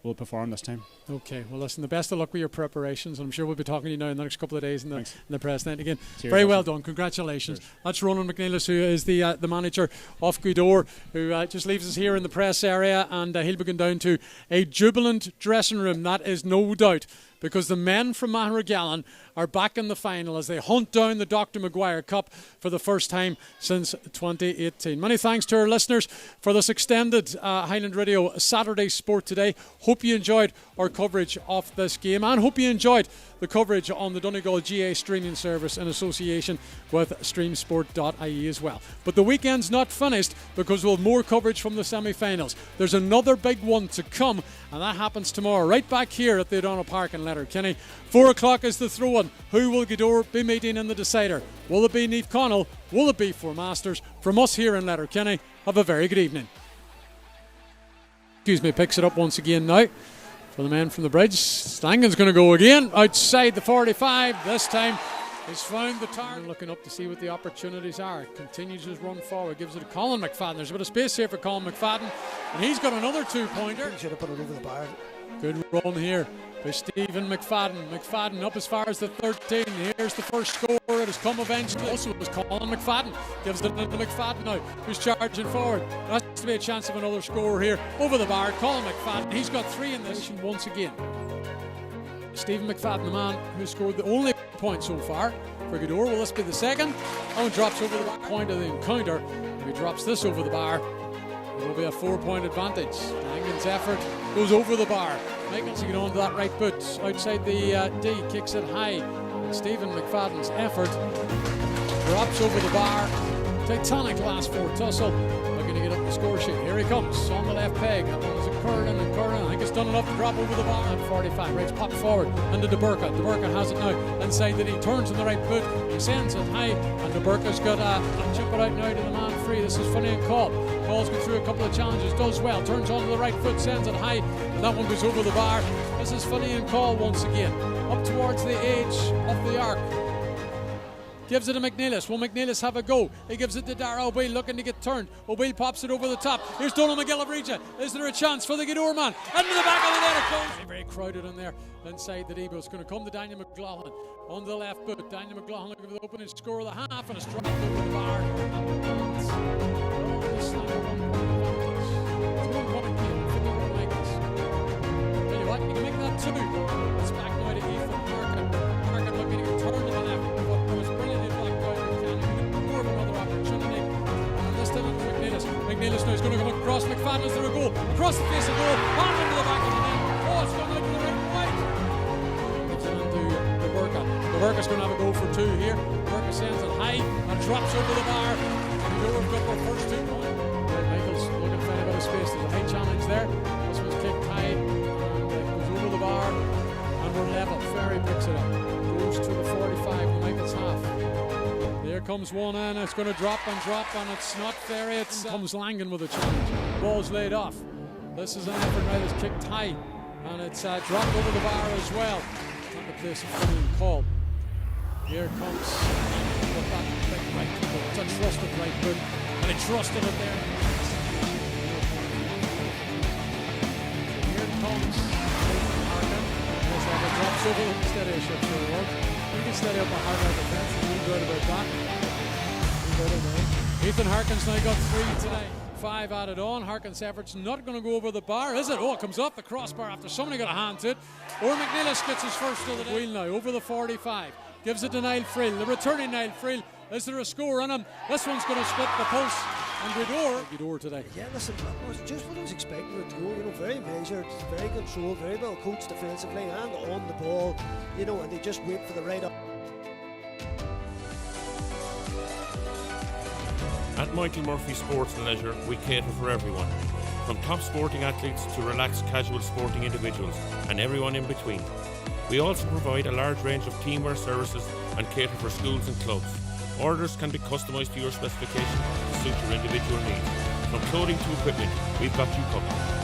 we'll perform this time. Okay, well listen, the best of luck with your preparations, and I'm sure we'll be talking to you now in the next couple of days in the press night again. Cheers, very well done, congratulations. Cheers. That's Ronan McNeilis, who is the manager of Gaoth, who just leaves us here in the press area, and he'll be going down to a jubilant dressing room, that is no doubt, because the men from Mahara Gallen are back in the final as they hunt down the Dr. Maguire Cup for the first time since 2018. Many thanks to our listeners for this extended Highland Radio Saturday Sport today. Hope you enjoyed our coverage of this game, and hope you enjoyed the coverage on the Donegal GA streaming service in association with streamsport.ie as well. But the weekend's not finished, because we'll have more coverage from the semi-finals. There's another big one to come, and that happens tomorrow right back here at the O'Donnell Park in Letterkenny. 4 o'clock is the throw-in. Who will Gaoth be meeting in the decider? Will it be Naomh Connell? Will it be Four Masters? From us here in Letterkenny, have a very good evening. Picks it up once again now for the man from the bridge. Stangen's going to go again outside the 45. This time he's found the target. Looking up to see what the opportunities are. Continues his run forward. Gives it to Colin McFadden. There's a bit of space here for Colin McFadden, and he's got another 2-pointer. Should have put it over the bar. Good run here by Stephen McFadden. McFadden up as far as the 13. Here's the first score. It has come eventually. Also, it was Colin McFadden. Gives it to McFadden now, who's charging forward. There has to be a chance of another score here. Over the bar, Colin McFadden. He's got 3 in this once again. Stephen McFadden, the man who scored the only point so far for Gaoth. Will this be the second? Oh, and drops over the bar. Point of the encounter. If he drops this over the bar, it will be a 4-point advantage. Langan's effort goes over the bar. Michaels to get onto that right boot outside the D, kicks it high. And Stephen McFadden's effort drops over the bar. Titanic last 4 tussle. Looking to get up the score sheet. Here he comes on the left peg. That one is a Curran, and Curran, I think it's done enough to drop over the bar at 45. Right, pop forward into DeBurka. DeBurka has it now inside the D. Turns on the right foot. He sends it high, and DeBurka's got a chip it out now to the man free. This is funny and call. Ball's go through a couple of challenges, does well, turns onto the right foot, sends it high, and that one goes over the bar. This is funny and call once again, up towards the edge of the arc. Gives it to McNeilis. Will McNeilis have a go? He gives it to Dara O'Beal, looking to get turned. O'Beal pops it over the top. Here's Donald McGillivray. Is there a chance for the Gaoth man? Into the back of the net it goes. Very crowded in there inside the depot. It's going to come to Daniel McLaughlin on the left foot. Daniel McLaughlin looking for the opening score of the half, and it's dropped over the bar. Tell you what, you can make that 2. It's back now to Ethan Harkin. Harkin looking to get turned to the left. McNeilis now is going to come across McFadden. Is there a goal? Across the face of goal, on into the back of the net. Oh, it's gone out to the right and wide. Gives it into DeBurka. DeBurka's going to have a goal for 2 here. DeBurka sends it high and drops over the bar. And Gaoth have got their first 2 points. Michaels looking to find a bit of space. There's a high challenge there. This one's kicked high and it goes over the bar. And we're level. Ferry picks it up. Goes to the 45 in Michaels' half. There comes one, and it's going to drop, and it's not Ferry. It comes Langan with a challenge. Ball's laid off. This is an effort now that's kicked high, and it's dropped over the bar as well. Not the place of funny call. Here comes that big right foot. It's a trusted right foot, and he trusted it there. Here comes Harkin. It drops over the steady shot for the world. You can steady up a hard out defence, and no doubt about that. Ethan Harkin's now got 3 today. 45 added on. Harkin's effort's not going to go over the bar, is it? Oh, it comes off the crossbar after somebody got a hand to it. Or McNeilis gets his first of the day. Wheel now over the 45. Gives it to Niall Friel. The returning Niall Friel. Is there a score on him? This one's going to split the pulse. And Gaoth today. Yeah, listen, that was just what I was expecting it to go. Very measured, very controlled, very well coached defensively and on the ball. And they just wait for the right up. At Michael Murphy Sports and Leisure, we cater for everyone, from top sporting athletes to relaxed casual sporting individuals and everyone in between. We also provide a large range of teamwear services and cater for schools and clubs. Orders can be customised to your specification to suit your individual needs. From clothing to equipment, we've got you covered.